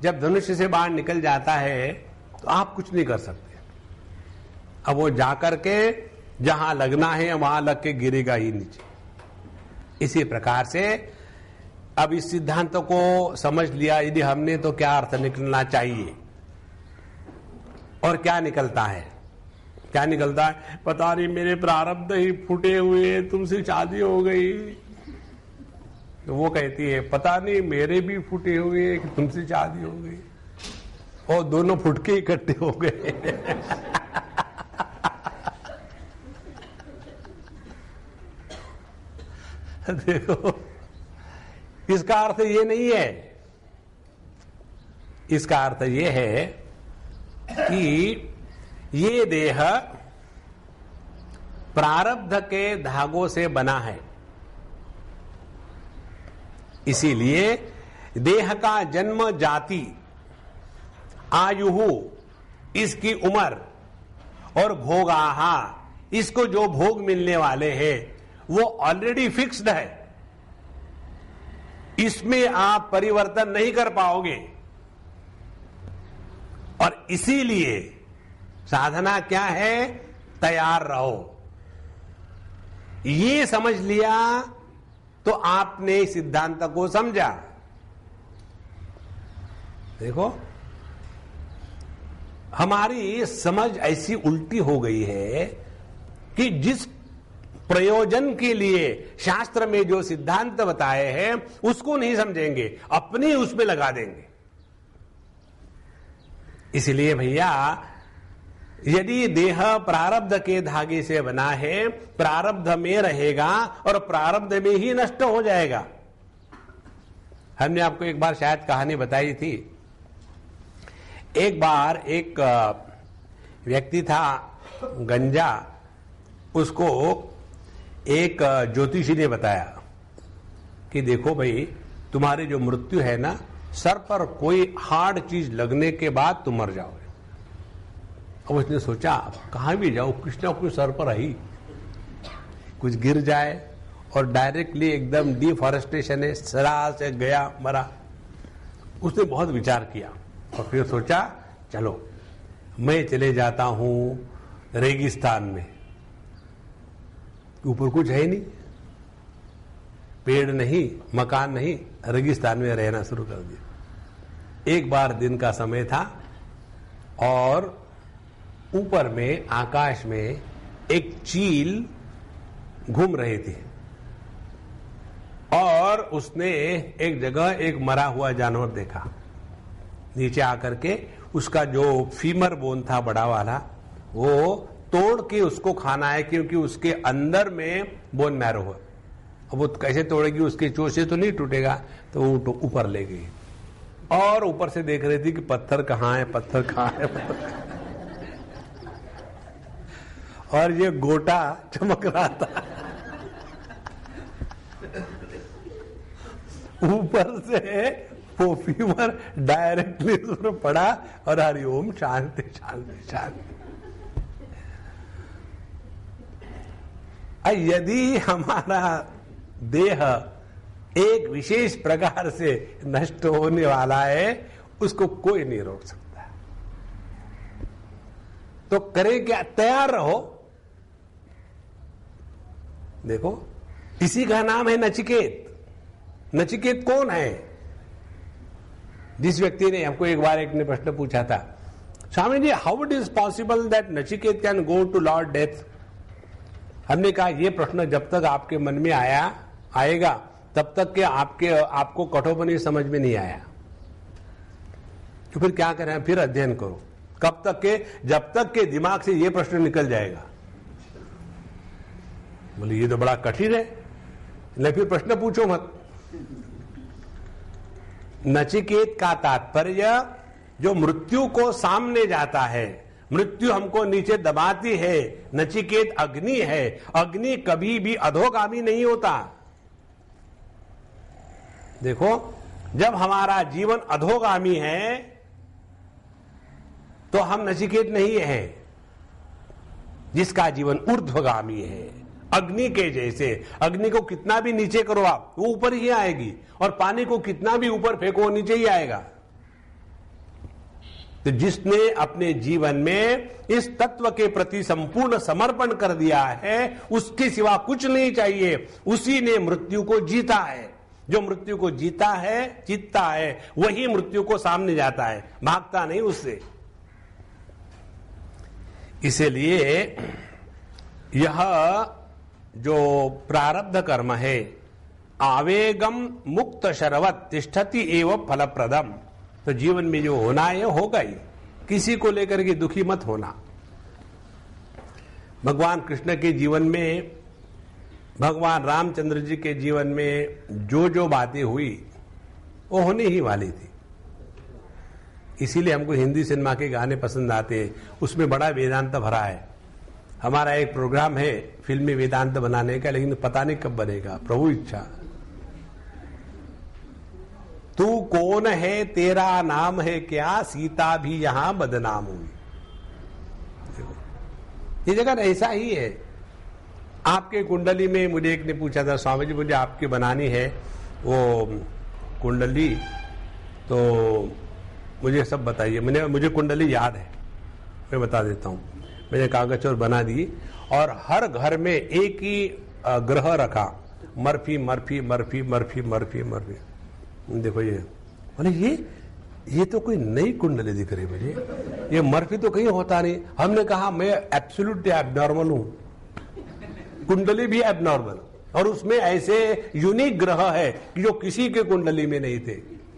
जब धनुष्य से बाण निकल जाता है तो आप कुछ नहीं कर सकते, अब वो जाकर के जहां लगना है वहां लग के गिरेगा ही नीचे। इसी प्रकार से अब इस सिद्धांत को समझ लिया यदि हमने, तो क्या अर्थ निकलना चाहिए और क्या निकलता है? क्या निकलता है? पता नहीं, मेरे प्रारब्ध ही फूटे हुए, तुमसे शादी हो गई। तो वो कहती है पता नहीं, मेरे भी फूटे हुए, तुमसे शादी हो गई, और दोनों फुटके इकट्ठे हो गए। देखो, इसका अर्थ ये नहीं है, इसका अर्थ ये है कि ये देह प्रारब्ध के धागों से बना है, इसीलिए देह का जन्म, जाति, आयु, इसकी उम्र और भोगाहा, इसको जो भोग मिलने वाले हैं वो ऑलरेडी फिक्स्ड है, इसमें आप परिवर्तन नहीं कर पाओगे। और इसीलिए साधना क्या है? तैयार रहो। ये समझ लिया तो आपने सिद्धांत को समझा। देखो, हमारी समझ ऐसी उल्टी हो गई है कि जिस प्रयोजन के लिए शास्त्र में जो सिद्धांत बताए हैं उसको नहीं समझेंगे, अपनी उसमें लगा देंगे। इसलिए भैया, यदि देह प्रारब्ध के धागे से बना है, प्रारब्ध में रहेगा और प्रारब्ध में ही नष्ट हो जाएगा। हमने आपको एक बार शायद कहानी बताई थी। एक बार एक व्यक्ति था गंजा, उसको एक ज्योतिषी ने बताया कि देखो भाई, तुम्हारी जो मृत्यु है ना, सर पर कोई हार्ड चीज लगने के बाद तुम मर जाओगे। अब उसने सोचा कहां भी जाओ, कुछ ना कुछ सर पर ही कुछ गिर जाए, और डायरेक्टली एकदम डिफॉरेस्टेशन है, सरा से गया, मरा। उसने बहुत विचार किया और फिर सोचा चलो मैं चले जाता हूं रेगिस्तान में, ऊपर कुछ है नहीं, पेड़ नहीं, मकान नहीं, रेगिस्तान में रहना शुरू कर दिया। एक बार दिन का समय था और ऊपर में आकाश में एक चील घूम रही थी, और उसने एक जगह एक मरा हुआ जानवर देखा। नीचे आकर के उसका जो फीमर बोन था बड़ा वाला, वो तोड़ के उसको खाना है, क्योंकि उसके अंदर में बोन मैरो है। अब वो कैसे तोड़ेगी, उसके चोचे तो नहीं टूटेगा, तो वो ऊपर ले गई और ऊपर से देख रही थी कि पत्थर कहाँ है, पत्थर कहाँ है, और ये गोटा चमक रहा था। ऊपर से वो फीवर डायरेक्टली उस पर पड़ा और हरिओम शांति शांति शांति। यदि हमारा देह एक विशेष प्रकार से नष्ट होने वाला है, उसको कोई नहीं रोक सकता। तो करें क्या? तैयार रहो। देखो, इसी का नाम है नचिकेत। नचिकेत कौन है? जिस व्यक्ति ने हमको एक बार एक ने प्रश्न पूछा था, Swami ji, how it is possible that Nachiketa can go to lord death? हमने कहा, यह प्रश्न जब तक आपके मन में आएगा तब तक के आपको कठोपनिषद समझ में नहीं आया। तो फिर क्या करें? फिर अध्ययन करो। कब तक के? जब तक के दिमाग से यह प्रश्न निकल जाएगा। बोले, ये तो बड़ा कठिन है, नहीं फिर प्रश्न पूछो मत। नचिकेत का तात्पर्य जो मृत्यु को सामने जाता है, मृत्यु हमको नीचे दबाती है। नचिकेत अग्नि है। अग्नि कभी भी अधोगामी नहीं होता। देखो, जब हमारा जीवन अधोगामी है तो हम नचिकेत नहीं है। जिसका जीवन ऊर्ध्वगामी है, अग्नि के जैसे, अग्नि को कितना भी नीचे करो आप, वो ऊपर ही आएगी, और पानी को कितना भी ऊपर फेंको, नीचे ही आएगा। तो जिसने अपने जीवन में इस तत्व के प्रति संपूर्ण समर्पण कर दिया है, उसके सिवा कुछ नहीं चाहिए, उसी ने मृत्यु को जीता है। जो मृत्यु को जीता है, वही मृत्यु को सामने जाता है, भागता नहीं उससे। इसलिए यह जो प्रारब्ध कर्म है, आवेगम मुक्त शरवत तिष्ठति एवं फलप्रदम। तो जीवन में जो होना है होगा ही, किसी को लेकर के दुखी मत होना। भगवान कृष्ण के जीवन में, भगवान रामचंद्र जी के जीवन में जो जो बातें हुई वो होने ही वाली थी। इसीलिए हमको हिंदी सिनेमा के गाने पसंद आते हैं, उसमें बड़ा वेदांत भरा है। हमारा एक प्रोग्राम है फिल्मी वेदांत बनाने का, लेकिन पता नहीं कब बनेगा, प्रभु इच्छा। तू कौन है, तेरा नाम है क्या, सीता भी यहां बदनाम हुई। ये जगह ऐसा ही है। आपके कुंडली में मुझे एक ने पूछा था, स्वामी जी मुझे आपकी बनानी है वो कुंडली, तो मुझे सब बताइए। मुझे कुंडली याद है, मैं बता देता हूँ। मैंने कागज और बना दी, और हर घर में एक ही ग्रह रखा, Murphy Murphy Murphy Murphy Murphy Murphy. देखो ये, बोले ये तो कोई नई कुंडली दिख रही मुझे, ये मर्फी तो कहीं होता नहीं। हमने कहा, मैं एब्सोल्युटली एबनॉर्मल हूं, कुंडली भी एबनॉर्मल, और उसमें ऐसे यूनिक ग्रह है कि जो किसी के कुंडली में नहीं थे।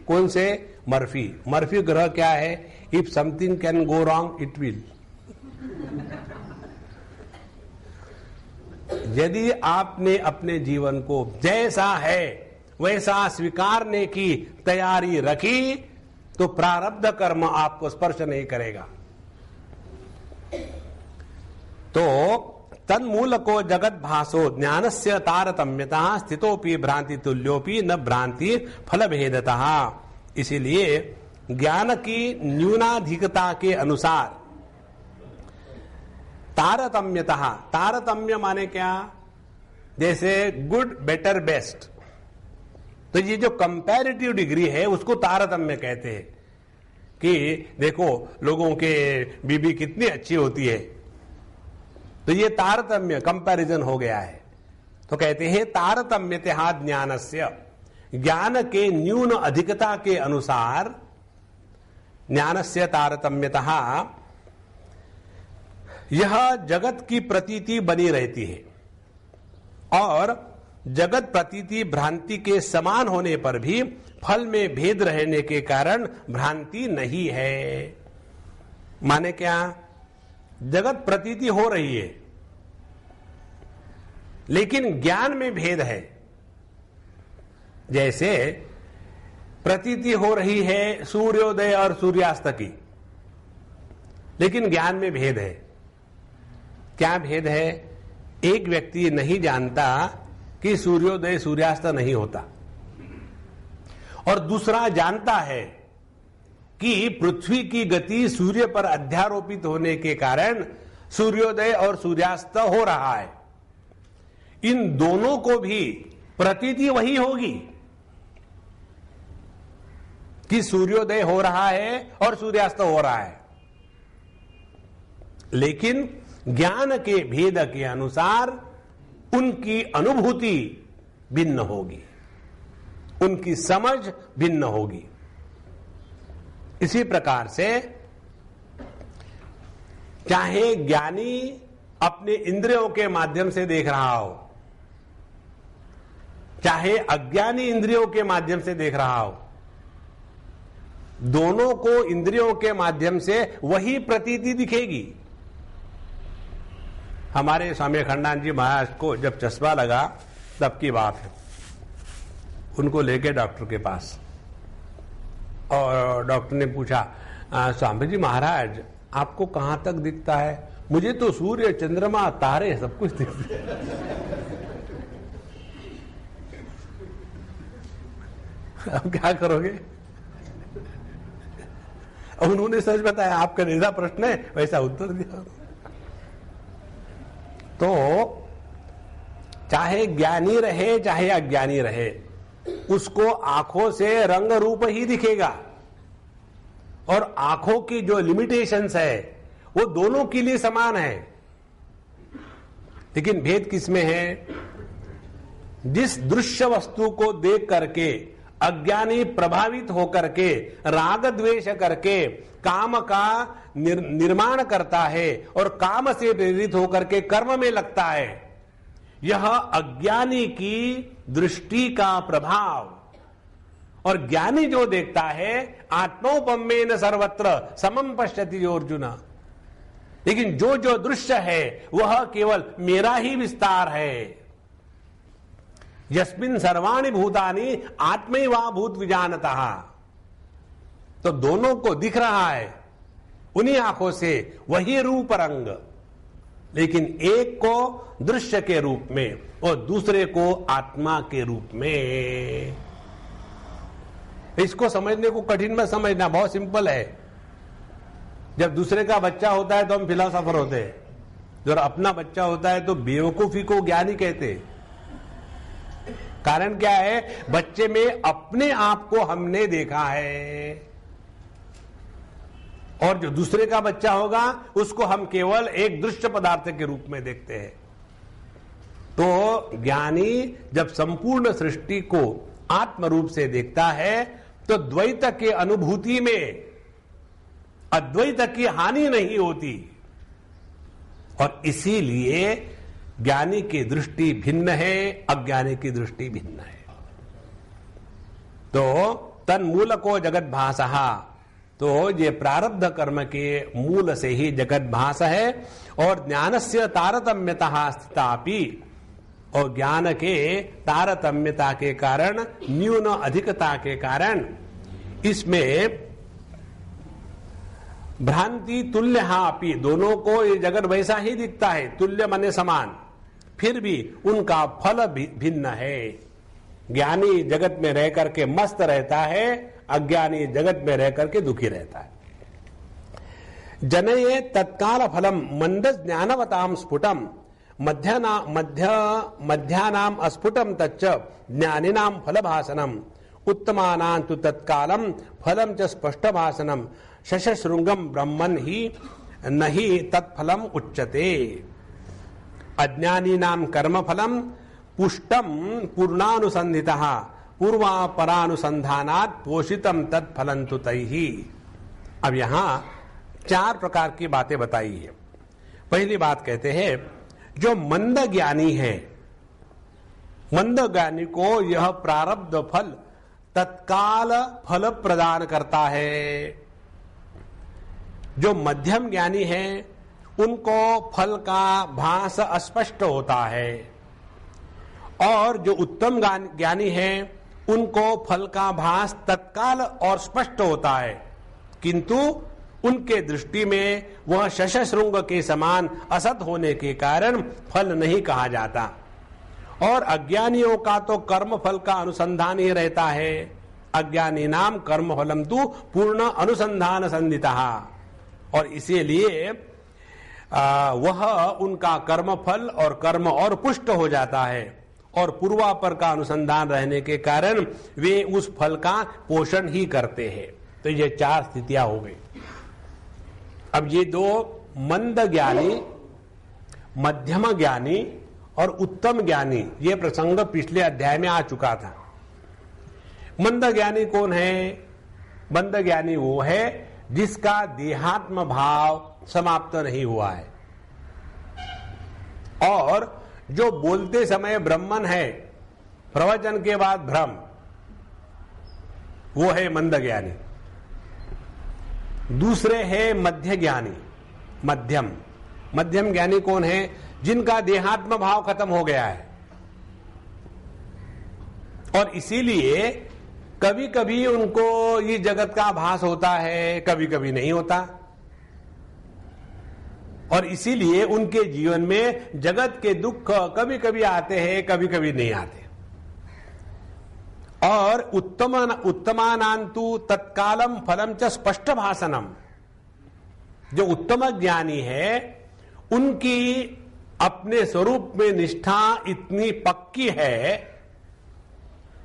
कौन से? मर्फी। मर्फी ग्रह क्या है? If something can go wrong it will. यदि आपने अपने जीवन को जैसा है वैसा स्वीकारने की तैयारी रखी, तो प्रारब्ध कर्म आपको स्पर्श नहीं करेगा। तो तन्मूल को जगत भासो ज्ञानस्य तारतम्यता स्थितोपि भ्रांति तुल्योपि न भ्रांति फल भेदतः। इसीलिए ज्ञान की न्यूनाधिकता के अनुसार तारतम्यता, तारतम्य माने क्या? जैसे गुड, बेटर, बेस्ट। तो ये जो कंपैरेटिव डिग्री है उसको तारतम्य कहते हैं। कि देखो लोगों के बीबी कितनी अच्छी होती है, तो ये तारतम्य कंपैरिजन हो गया है। तो कहते हैं तारतम्यतः ज्ञानस्य, ज्ञान के न्यून अधिकता के अनुसार, ज्ञानस्य तारतम्यतः यह जगत की प्रतीति बनी रहती है, और जगत प्रतीति भ्रांति के समान होने पर भी फल में भेद रहने के कारण भ्रांति नहीं है। माने क्या? जगत प्रतीति हो रही है लेकिन ज्ञान में भेद है। जैसे प्रतीति हो रही है सूर्योदय और सूर्यास्त की, लेकिन ज्ञान में भेद है। क्या भेद है? एक व्यक्ति नहीं जानता कि सूर्योदय सूर्यास्त नहीं होता, और दूसरा जानता है कि पृथ्वी की गति सूर्य पर अध्यारोपित होने के कारण सूर्योदय और सूर्यास्त हो रहा है। इन दोनों को भी प्रतीति वही होगी कि सूर्योदय हो रहा है और सूर्यास्त हो रहा है, लेकिन ज्ञान के भेद के अनुसार उनकी अनुभूति भिन्न होगी, उनकी समझ भिन्न होगी। इसी प्रकार से चाहे ज्ञानी अपने इंद्रियों के माध्यम से देख रहा हो, चाहे अज्ञानी इंद्रियों के माध्यम से देख रहा हो, दोनों को इंद्रियों के माध्यम से वही प्रतीति दिखेगी। हमारे स्वामी अखंडानंद जी महाराज को जब चश्मा लगा तब की बात है, उनको लेके डॉक्टर के पास, और डॉक्टर ने पूछा, स्वामी जी महाराज आपको कहां तक दिखता है? मुझे तो सूर्य चंद्रमा तारे सब कुछ दिखता है। अब क्या करोगे? उन्होंने सच बताया, आपका जैसा प्रश्न है वैसा उत्तर दिया। तो चाहे ज्ञानी रहे चाहे अज्ञानी रहे, उसको आंखों से रंग रूप ही दिखेगा, और आंखों की जो लिमिटेशंस है वो दोनों के लिए समान है। लेकिन भेद किसमें है? जिस दृश्य वस्तु को देख करके अज्ञानी प्रभावित होकर के राग द्वेष करके काम का निर्माण करता है और काम से प्रेरित होकर के कर्म में लगता है, यह अज्ञानी की दृष्टि का प्रभाव। और ज्ञानी जो देखता है, आत्मोपमेन सर्वत्र समम पश्यति अर्जुन, लेकिन जो जो दृश्य है वह केवल मेरा ही विस्तार है। यस्मिन् सर्वाणि भूतानि आत्मैवा भूत विजानतः। तो दोनों को दिख रहा है उन्हीं आंखों से वही रूप रंग, लेकिन एक को दृश्य के रूप में और दूसरे को आत्मा के रूप में। इसको समझने को कठिन मत समझना, बहुत सिंपल है। जब दूसरे का बच्चा होता है तो हम फिलोसोफर होते हैं, जब अपना बच्चा होता है तो बेवकूफी को ज्ञानी कहते हैं। कारण क्या है? बच्चे में अपने आप को हमने देखा है, और जो दूसरे का बच्चा होगा उसको हम केवल एक दृश्य पदार्थ के रूप में देखते हैं। तो ज्ञानी जब संपूर्ण सृष्टि को आत्म रूप से देखता है तो द्वैत के अनुभूति में अद्वैत की हानि नहीं होती, और इसीलिए ज्ञानी की दृष्टि भिन्न है, अज्ञानी की दृष्टि भिन्न है। तो तन्मूल को जगत भासः, तो ये प्रारब्ध कर्म के मूल से ही जगत भास है, और ज्ञानस्य तारतम्यतः स्थितापि, और ज्ञान के तारतम्यता के कारण, न्यून अधिकता के कारण इसमें भ्रांति तुल्य अपि, दोनों को ये जगत वैसा ही दिखता है, तुल्य माने समान, फिर भी उनका फल भिन्न है। ज्ञानी जगत में रह करके मस्त रहता है, अज्ञानी जगत में रह करके दुखी रहता है। जनये तत्काल फलम मंद ज्ञानवताम स्फुटम मध्यानाम अस्फुटम तच्च ज्ञानिनाम फलभासनम उत्तमानां तु तत्कालम फलम च स्पष्टभासनम शशशृंगम ब्रह्मन ही नहीं तत्फलम उच्यते। अज्ञानीनां कर्मफलम पुष्टम पूर्णानुसंधितः पूर्वापरानुसंधानात् पोषितम तत्फलंतु तैहि। अब यहां 4 प्रकार की बातें बताई है। पहली बात कहते हैं, जो मंद ज्ञानी है, मंद ज्ञानी को यह प्रारब्ध फल तत्काल फल प्रदान करता है। जो मध्यम ज्ञानी है उनको फल का भास अस्पष्ट होता है, और जो उत्तम ज्ञानी है उनको फल का भास तत्काल और स्पष्ट होता है, किंतु उनके दृष्टि में वह शशशृंग के समान असत होने के कारण फल नहीं कहा जाता। और अज्ञानियों का तो कर्म फल का अनुसंधान ही रहता है। अज्ञानी नाम कर्म फलम तु पूर्ण अनुसंधान संधितः। और इसीलिए वह उनका कर्मफल और कर्म और पुष्ट हो जाता है और पूर्वापर का अनुसंधान रहने के कारण वे उस फल का पोषण ही करते हैं। तो ये 4 स्थितियां हो गई। अब ये 2 मंद ज्ञानी, मध्यम ज्ञानी और उत्तम ज्ञानी, ये प्रसंग पिछले अध्याय में आ चुका था। मंद ज्ञानी कौन है? मंद ज्ञानी वो है जिसका देहात्म भाव समाप्त नहीं हुआ है और जो बोलते समय ब्रह्मन है, प्रवचन के बाद भ्रम, वो है मंद ज्ञानी। दूसरे है मध्य ज्ञानी, मध्यम ज्ञानी कौन है? जिनका देहात्म भाव खत्म हो गया है और इसीलिए कभी कभी उनको ये जगत का आभास होता है, कभी कभी नहीं होता, और इसीलिए उनके जीवन में जगत के दुख कभी कभी आते हैं, कभी कभी नहीं आते। और उत्तमानांतु तत्कालम फलम च स्पष्ट भाषणम, जो उत्तम ज्ञानी है उनकी अपने स्वरूप में निष्ठा इतनी पक्की है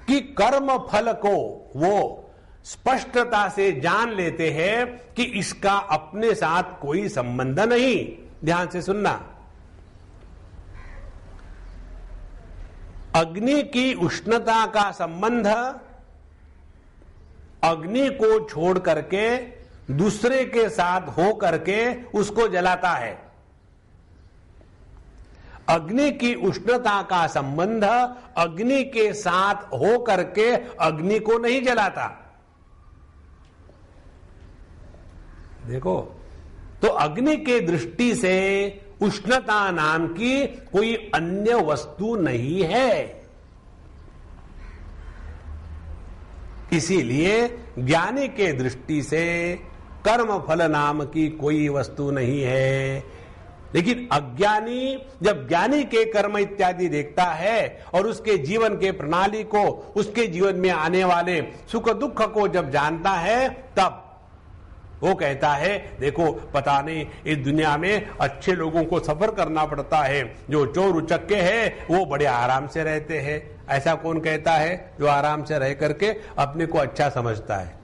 कि कर्म फल को वो स्पष्टता से जान लेते हैं कि इसका अपने साथ कोई संबंध नहीं। ध्यान से सुनना, अग्नि की उष्णता का संबंध अग्नि को छोड़ करके दूसरे के साथ हो करके उसको जलाता है। अग्नि की उष्णता का संबंध अग्नि के साथ हो करके अग्नि को नहीं जलाता। देखो, तो अग्नि के दृष्टि से उष्णता नाम की कोई अन्य वस्तु नहीं है। इसीलिए ज्ञानी के दृष्टि से कर्म फल नाम की कोई वस्तु नहीं है। लेकिन अज्ञानी जब ज्ञानी के कर्म इत्यादि देखता है और उसके जीवन के प्रणाली को, उसके जीवन में आने वाले सुख दुख को जब जानता है, तब वो कहता है देखो, पता नहीं इस दुनिया में अच्छे लोगों को सफर करना पड़ता है, जो चोर उचक्के हैं वो बड़े आराम से रहते हैं। ऐसा कौन कहता है जो आराम से रह करके अपने को अच्छा समझता है?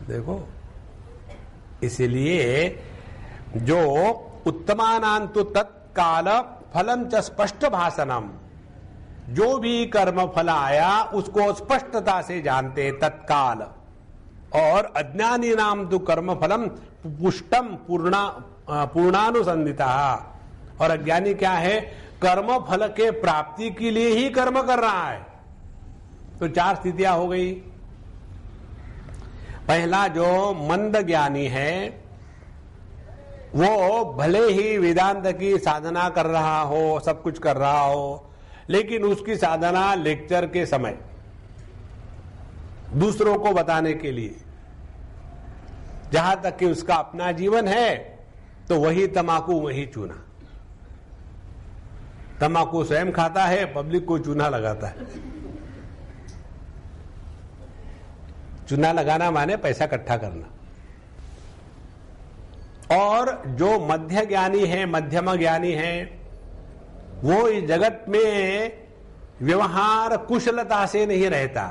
देखो, इसलिए जो उत्तमानांतु तत्काल फलम च स्पष्ट भाषणम, जो भी कर्म फल आया उसको स्पष्टता से जानते तत्काल। और अज्ञानी नाम तो कर्म फलम पुष्टम पूर्णानुसंधिता, और अज्ञानी क्या है? कर्म फल के प्राप्ति के लिए ही कर्म कर रहा है। तो 4 स्थितियां हो गई। पहला जो मंद ज्ञानी है वो भले ही वेदांत की साधना कर रहा हो, सब कुछ कर रहा हो, लेकिन उसकी साधना लेक्चर के समय दूसरों को बताने के लिए, जहां तक कि उसका अपना जीवन है तो वही तमाकू वही चूना। तमाकू स्वयं खाता है, पब्लिक को चूना लगाता है। चूना लगाना माने पैसा इकट्ठा करना। और जो मध्य ज्ञानी है, मध्यम ज्ञानी है, वो इस जगत में व्यवहार कुशलता से नहीं रहता।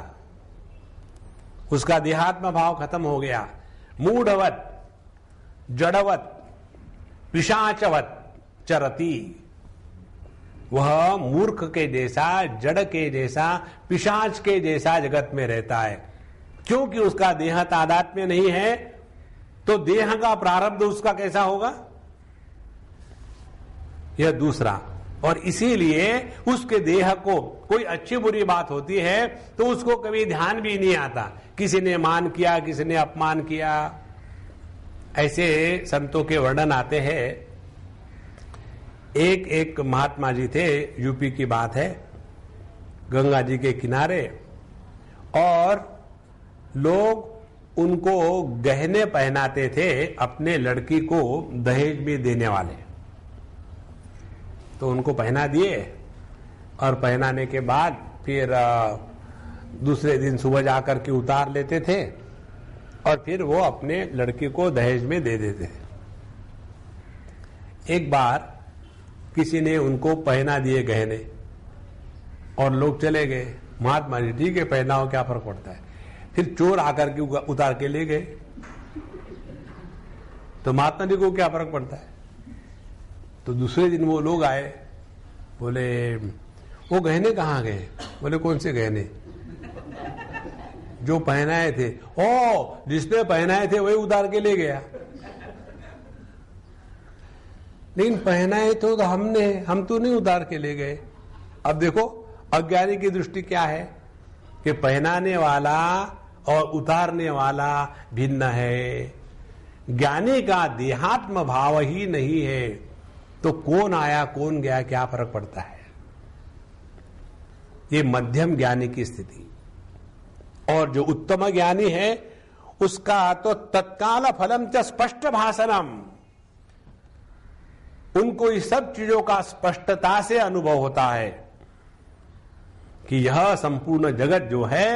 उसका देहात्म भाव खत्म हो गया। मूढ़वत, जड़वत, पिशाचवत चरती, वह मूर्ख के जैसा, जड़ के जैसा, पिशाच के जैसा जगत में रहता है। क्योंकि उसका देह तादात्म्य नहीं है, तो देह का प्रारब्ध उसका कैसा होगा? यह दूसरा। और इसीलिए उसके देह को कोई अच्छी बुरी बात होती है तो उसको कभी ध्यान भी नहीं आता, किसी ने मान किया, किसी ने अपमान किया। ऐसे संतों के वर्णन आते हैं। एक महात्मा जी थे, यूपी की बात है, गंगा जी के किनारे, और लोग उनको गहने पहनाते थे अपने लड़की को दहेज में देने वाले। तो उनको पहना दिए और पहनाने के बाद फिर दूसरे दिन सुबह जाकर के उतार लेते थे और फिर वो अपने लड़की को दहेज में दे देते थे। एक बार किसी ने उनको पहना दिए गहने और लोग चले गए। महात्मा जी ठीक है पहनाओ, क्या फर्क पड़ता है। फिर चोर आकर के उतार के ले गए, तो महात्मा जी को क्या फर्क पड़ता है। तो दूसरे दिन वो लोग आए, बोले वो गहने कहाँ गए। बोले कौन से गहने, जो पहनाए थे। ओ जिसने पहनाए थे वही उतार के ले गया, लेकिन पहनाए तो हमने, हम तो नहीं उतार के ले गए। अब देखो अज्ञानी की दृष्टि क्या है कि पहनाने वाला और उतारने वाला भिन्न है। ज्ञानी का देहात्म भाव ही नहीं है, तो कौन आया कौन गया क्या फर्क पड़ता है। ये मध्यम ज्ञानी की स्थिति। और जो उत्तम ज्ञानी है उसका तो तत्काल फलम च स्पष्ट भाषणम, उनको इस सब चीजों का स्पष्टता से अनुभव होता है कि यह संपूर्ण जगत जो है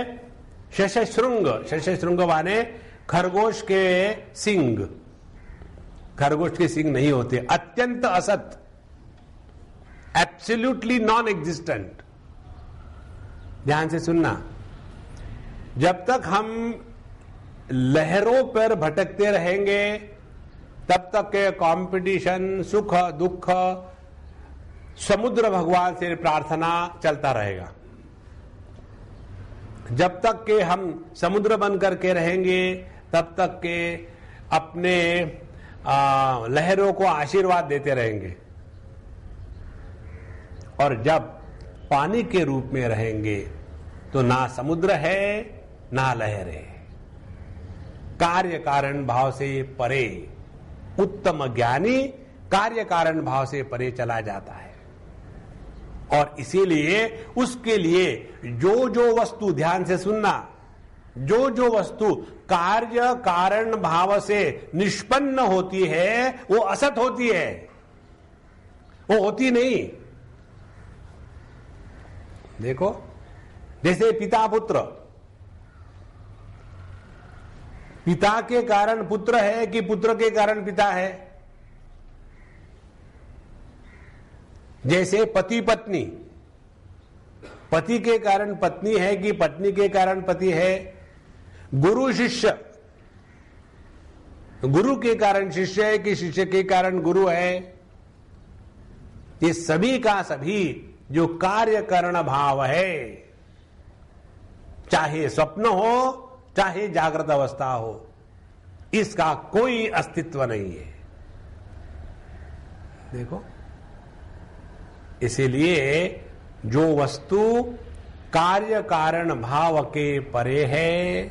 शशशृंग माने खरगोश के सिंग, खरगोश के सिंग नहीं होते, अत्यंत असत, एब्सोल्युटली नॉन एग्जिस्टेंट। ध्यान से सुनना, जब तक हम लहरों पर भटकते रहेंगे तब तक के कंपटीशन, सुख दुख, समुद्र भगवान से प्रार्थना चलता रहेगा। जब तक के हम समुद्र बन करके रहेंगे तब तक के अपने लहरों को आशीर्वाद देते रहेंगे, और जब पानी के रूप में रहेंगे तो ना समुद्र है ना लहर है, कार्य कारण भाव से परे। उत्तम ज्ञानी कार्य कारण भाव से परे चला जाता है, और इसीलिए उसके लिए जो जो वस्तु, ध्यान से सुनना, जो जो वस्तु कार्य कारण भाव से निष्पन्न होती है वो असत होती है, वो होती नहीं। देखो जैसे पिता पुत्र, पिता के कारण पुत्र है कि पुत्र के कारण पिता है। जैसे पति पत्नी, पति के कारण पत्नी है कि पत्नी के कारण पति है। गुरु शिष्य, गुरु के कारण शिष्य है कि शिष्य के कारण गुरु है। ये सभी का सभी जो कार्य कारण भाव है, चाहे स्वप्न हो चाहे जागृत अवस्था हो, इसका कोई अस्तित्व नहीं है। देखो, इसीलिए जो वस्तु कार्य कारण भाव के परे है,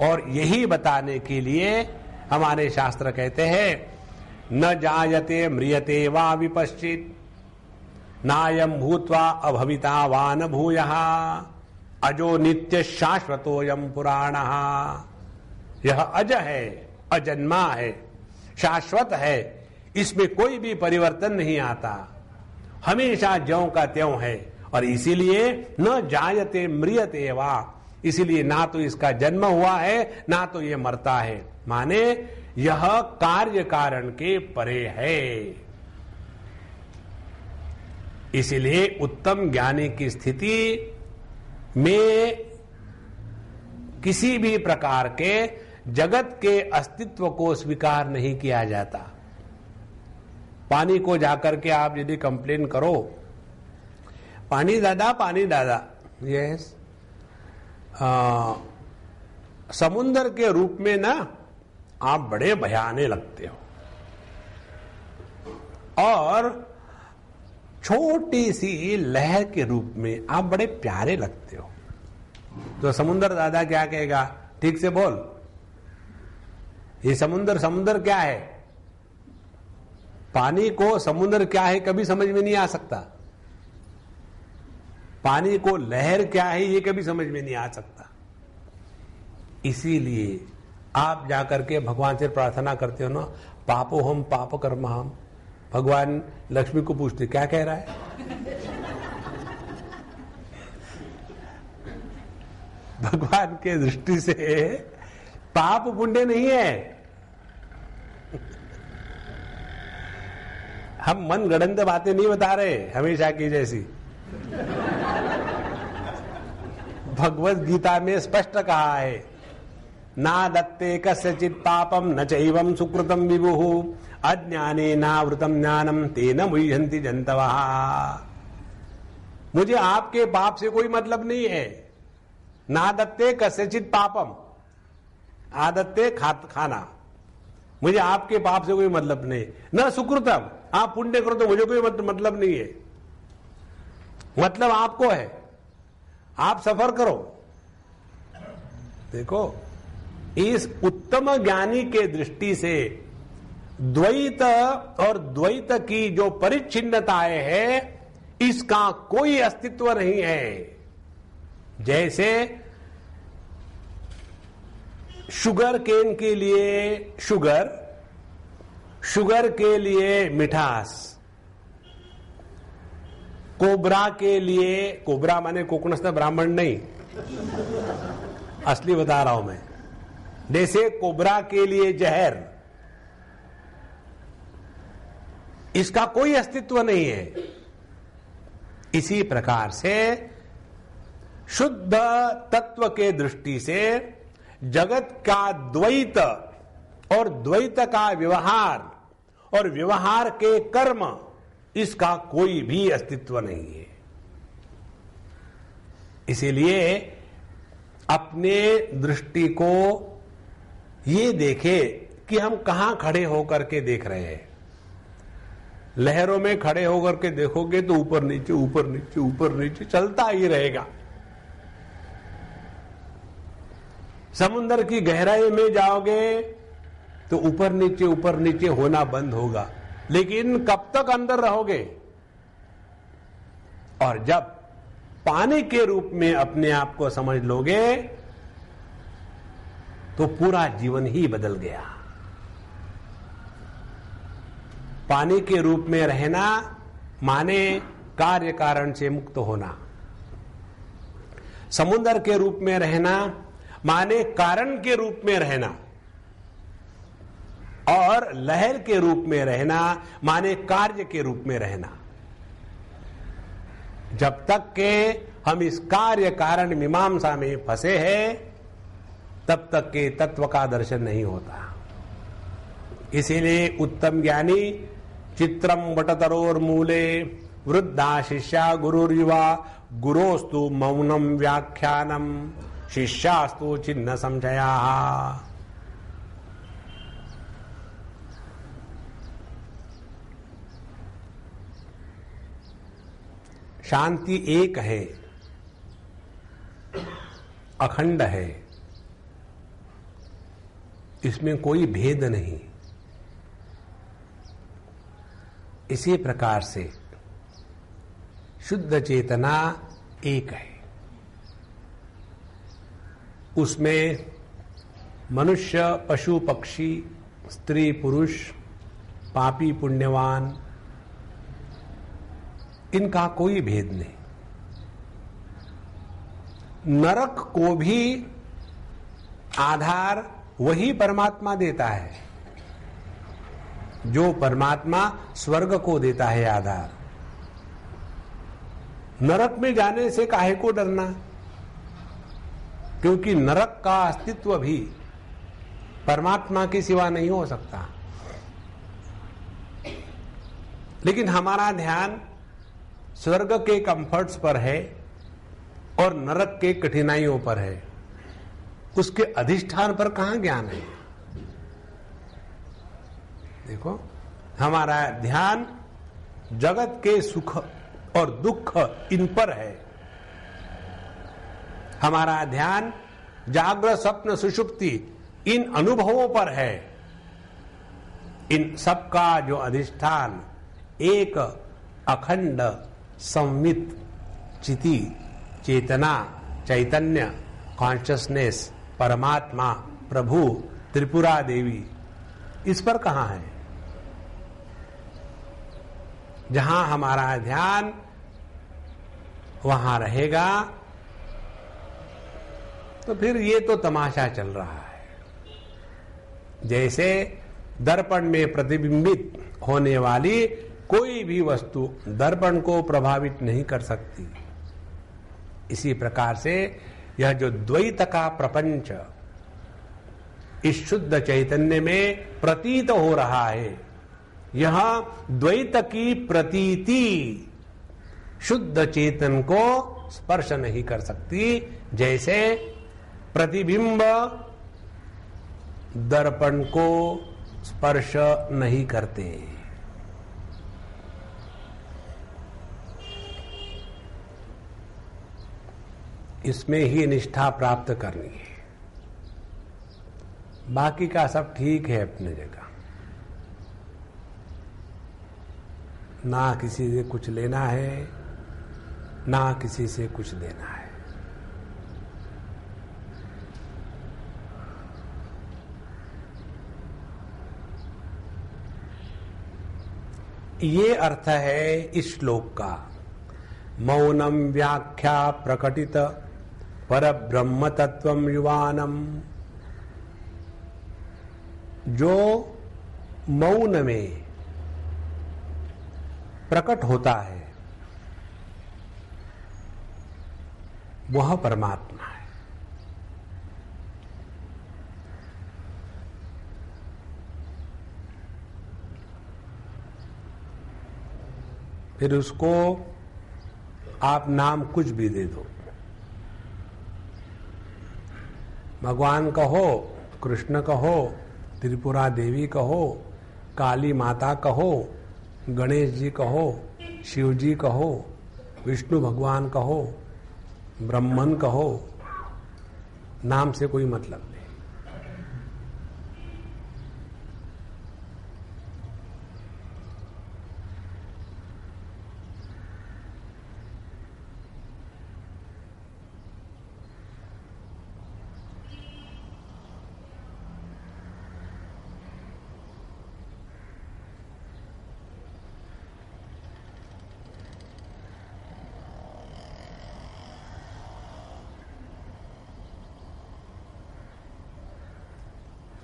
और यही बताने के लिए हमारे शास्त्र कहते हैं न जायते म्रियते वा विपश्चित नायम भूत्वा अभविता वा न भूयः अजो नित्य शाश्वतोयम पुराणः। यह अज है, अजन्मा है, शाश्वत है, इसमें कोई भी परिवर्तन नहीं आता, हमेशा ज्यों का त्यों है। और इसीलिए न जायते म्रियते वा, इसीलिए ना तो इसका जन्म हुआ है ना तो ये मरता है, माने यह कार्य कारण के परे है। इसीलिए उत्तम ज्ञानी की स्थिति में किसी भी प्रकार के जगत के अस्तित्व को स्वीकार नहीं किया जाता। पानी को जाकर के आप यदि कंप्लेन करो, पानी दादा, यस, समुद्र के रूप में ना आप बड़े भयाने लगते हो, और छोटी सी लहर के रूप में आप बड़े प्यारे लगते हो। तो समुद्र दादा क्या कहेगा, ठीक से बोल, ये समुद्र क्या है। पानी को समुद्र क्या है कभी समझ में नहीं आ सकता, पानी को लहर क्या है ये कभी समझ में नहीं आ सकता। इसीलिए आप जाकर के भगवान से प्रार्थना करते हो ना, पापो हम पाप कर्म हम, भगवान लक्ष्मी को पूछते क्या कह रहा है। भगवान के दृष्टि से पाप पुण्य नहीं है, हम मनगढ़ंत बातें नहीं बता रहे हमेशा की जैसी। भगवत गीता में स्पष्ट कहा है, ना दत्ते कस्यचित् पापम न चैवं सुकृतम विभुः अज्ञाने नावृतम ज्ञानम तेन मुह्यन्ति जन्तवः। मुझे आपके पाप से कोई मतलब नहीं है। ना दत्ते कस्यचित् पापम, आदत्ते खाना, मुझे आपके पाप से कोई मतलब नहीं। न सुकृतम, आप पुण्य करो तो मुझे कोई मतलब नहीं है। मतलब आपको है, आप सफर करो। देखो, इस उत्तम ज्ञानी के दृष्टि से द्वैत और द्वैत की जो परिच्छिन्नताएं है, इसका कोई अस्तित्व नहीं है। जैसे शुगर केन के लिए शुगर, शुगर के लिए मिठास, कोबरा के लिए, कोबरा माने कोकणस्थ ब्राह्मण नहीं, असली बता रहा हूं मैं। जैसे कोबरा के लिए जहर, इसका कोई अस्तित्व नहीं है। इसी प्रकार से शुद्ध तत्व के दृष्टि से जगत का द्वैत और द्वैत का व्यवहार और व्यवहार के कर्म, इसका कोई भी अस्तित्व नहीं है। इसीलिए अपने दृष्टि को ये देखे कि हम कहां खड़े होकर के देख रहे हैं। लहरों में खड़े होकर के देखोगे तो ऊपर नीचे ऊपर नीचे ऊपर नीचे चलता ही रहेगा। समुद्र की गहराई में जाओगे तो ऊपर नीचे होना बंद होगा, लेकिन कब तक अंदर रहोगे? और जब पानी के रूप में अपने आप को समझ लोगे तो पूरा जीवन ही बदल गया। पानी के रूप में रहना माने कार्य कारण से मुक्त होना। समुद्र के रूप में रहना माने कारण के रूप में रहना, और लहर के रूप में रहना माने कार्य के रूप में रहना। जब तक के हम इस कार्य कारण मीमांसा में फंसे हैं, तब तक के तत्व का दर्शन नहीं होता। इसीलिए उत्तम ज्ञानी चित्रम वटतरोर्मूले वृद्धा शिष्या गुरुर्युवा गुरोस्तु मौनम व्याख्यानम शिष्यास्तु चिन्ह संशया। शांति एक है, अखंड है, इसमें कोई भेद नहीं। इसी प्रकार से शुद्ध चेतना एक है। उसमें मनुष्य, पशु, पक्षी, स्त्री, पुरुष, पापी, पुण्यवान, इनका कोई भेद नहीं। नरक को भी आधार वही परमात्मा देता है, जो परमात्मा स्वर्ग को देता है आधार। नरक में जाने से काहे को डरना? क्योंकि नरक का अस्तित्व भी परमात्मा के सिवा नहीं हो सकता। लेकिन हमारा ध्यान स्वर्ग के कंफर्ट्स पर है और नरक के कठिनाइयों पर है। उसके अधिष्ठान पर कहां ज्ञान है? देखो, हमारा ध्यान जगत के सुख और दुख इन पर है। हमारा ध्यान जागृत, स्वप्न, सुषुप्ति इन अनुभवों पर है। इन सब का जो अधिष्ठान एक अखंड संवित चिति, चेतना, चैतन्य, कॉन्शियसनेस, परमात्मा, प्रभु, त्रिपुरा देवी, इस पर कहां है? जहां हमारा ध्यान वहां रहेगा तो फिर ये तो तमाशा चल रहा है। जैसे दर्पण में प्रतिबिंबित होने वाली कोई भी वस्तु दर्पण को प्रभावित नहीं कर सकती। इसी प्रकार से यह जो द्वैत का प्रपंच इस शुद्ध चैतन्य में प्रतीत हो रहा है, यह द्वैत की प्रतीति शुद्ध चेतन को स्पर्श नहीं कर सकती, जैसे प्रतिबिंब दर्पण को स्पर्श नहीं करते। इसमें ही निष्ठा प्राप्त करनी है। बाकी का सब ठीक है अपने जगह, ना किसी से कुछ लेना है, ना किसी से कुछ देना है। ये अर्थ है इस श्लोक का। मौनम व्याख्या प्रकटित परब्रह्म तत्वम युवानम। जो मौन में प्रकट होता है वह परमात्मा है। फिर उसको आप नाम कुछ भी दे दो, भगवान कहो, कृष्ण कहो, त्रिपुरा देवी कहो, काली माता कहो, गणेश जी कहो, शिव जी कहो, विष्णु भगवान कहो, ब्रह्मन कहो, नाम से कोई मतलब नहीं।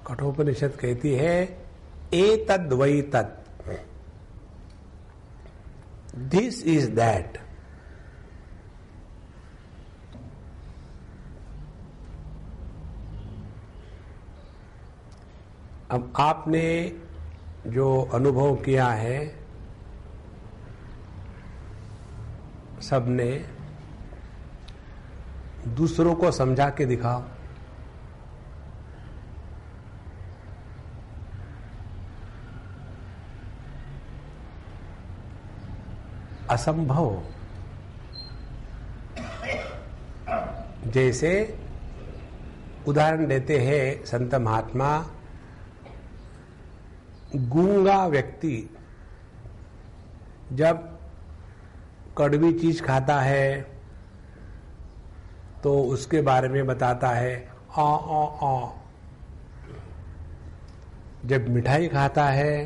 कठोपनिषद कहती है एतद् वै तत्, दिस इज दैट। अब आपने जो अनुभव किया है सबने, दूसरों को समझा के दिखाओ। असंभव। जैसे उदाहरण देते हैं संत महात्मा, गूंगा व्यक्ति जब कड़वी चीज खाता है तो उसके बारे में बताता है आ आ आ। जब मिठाई खाता है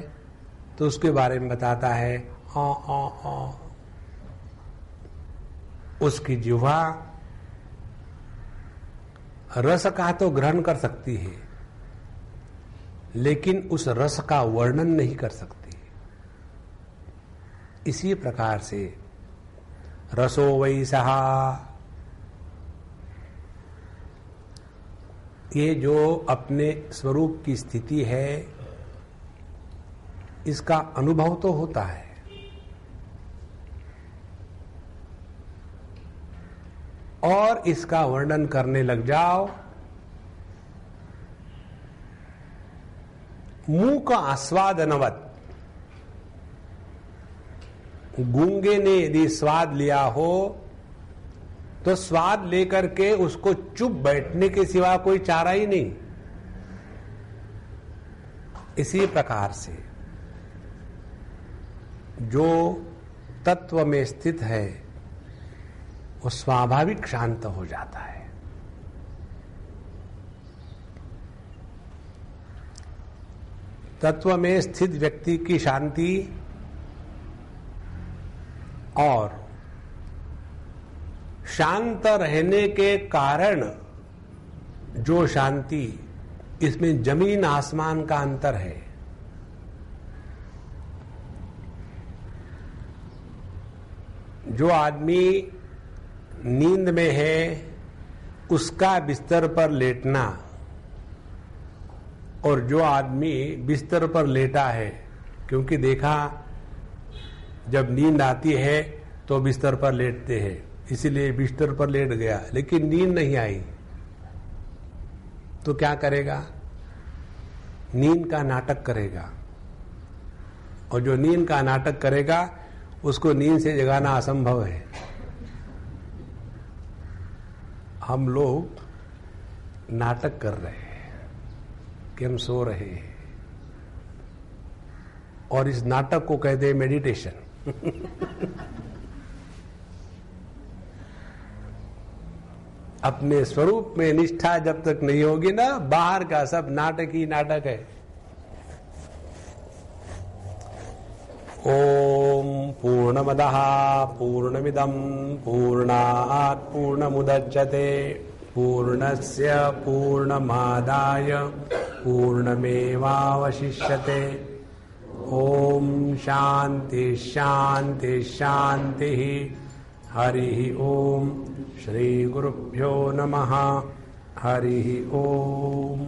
तो उसके बारे में बताता है आ आ आ। उसकी जिह्वा रस का तो ग्रहण कर सकती है, लेकिन उस रस का वर्णन नहीं कर सकती। इसी प्रकार से रसो वै सहा, ये जो अपने स्वरूप की स्थिति है इसका अनुभव तो होता है, और इसका वर्णन करने लग जाओ, मुंह का आस्वादनवत। गूंगे ने यदि स्वाद लिया हो तो स्वाद लेकर के उसको चुप बैठने के सिवा कोई चारा ही नहीं। इसी प्रकार से जो तत्व में स्थित है वो स्वाभाविक शांत हो जाता है। तत्व में स्थित व्यक्ति की शांति और शांत रहने के कारण जो शांति, इसमें जमीन आसमान का अंतर है। जो आदमी नींद में है उसका बिस्तर पर लेटना और जो आदमी बिस्तर पर लेटा है, क्योंकि देखा जब नींद आती है तो बिस्तर पर लेटते हैं, इसीलिए बिस्तर पर लेट गया, लेकिन नींद नहीं आई तो क्या करेगा? नींद का नाटक करेगा, और जो नींद का नाटक करेगा उसको नींद से जगाना असंभव है। हम लोग नाटक कर रहे हैं कि हम सो रहे हैं, और इस नाटक को कहते हैं मेडिटेशन। अपने स्वरूप में निष्ठा जब तक नहीं होगी ना, बाहर का सब नाटक ही नाटक है। ओम पूर्णमदः पूर्णमिदं पूर्णात् पूर्णमुदच्यते पूर्णस्य पूर्णमादाय पूर्णमेवावशिष्यते। ओम शांति शांति शांति। हरि ओम। श्री गुरुभ्यो नमः। हरि ओम।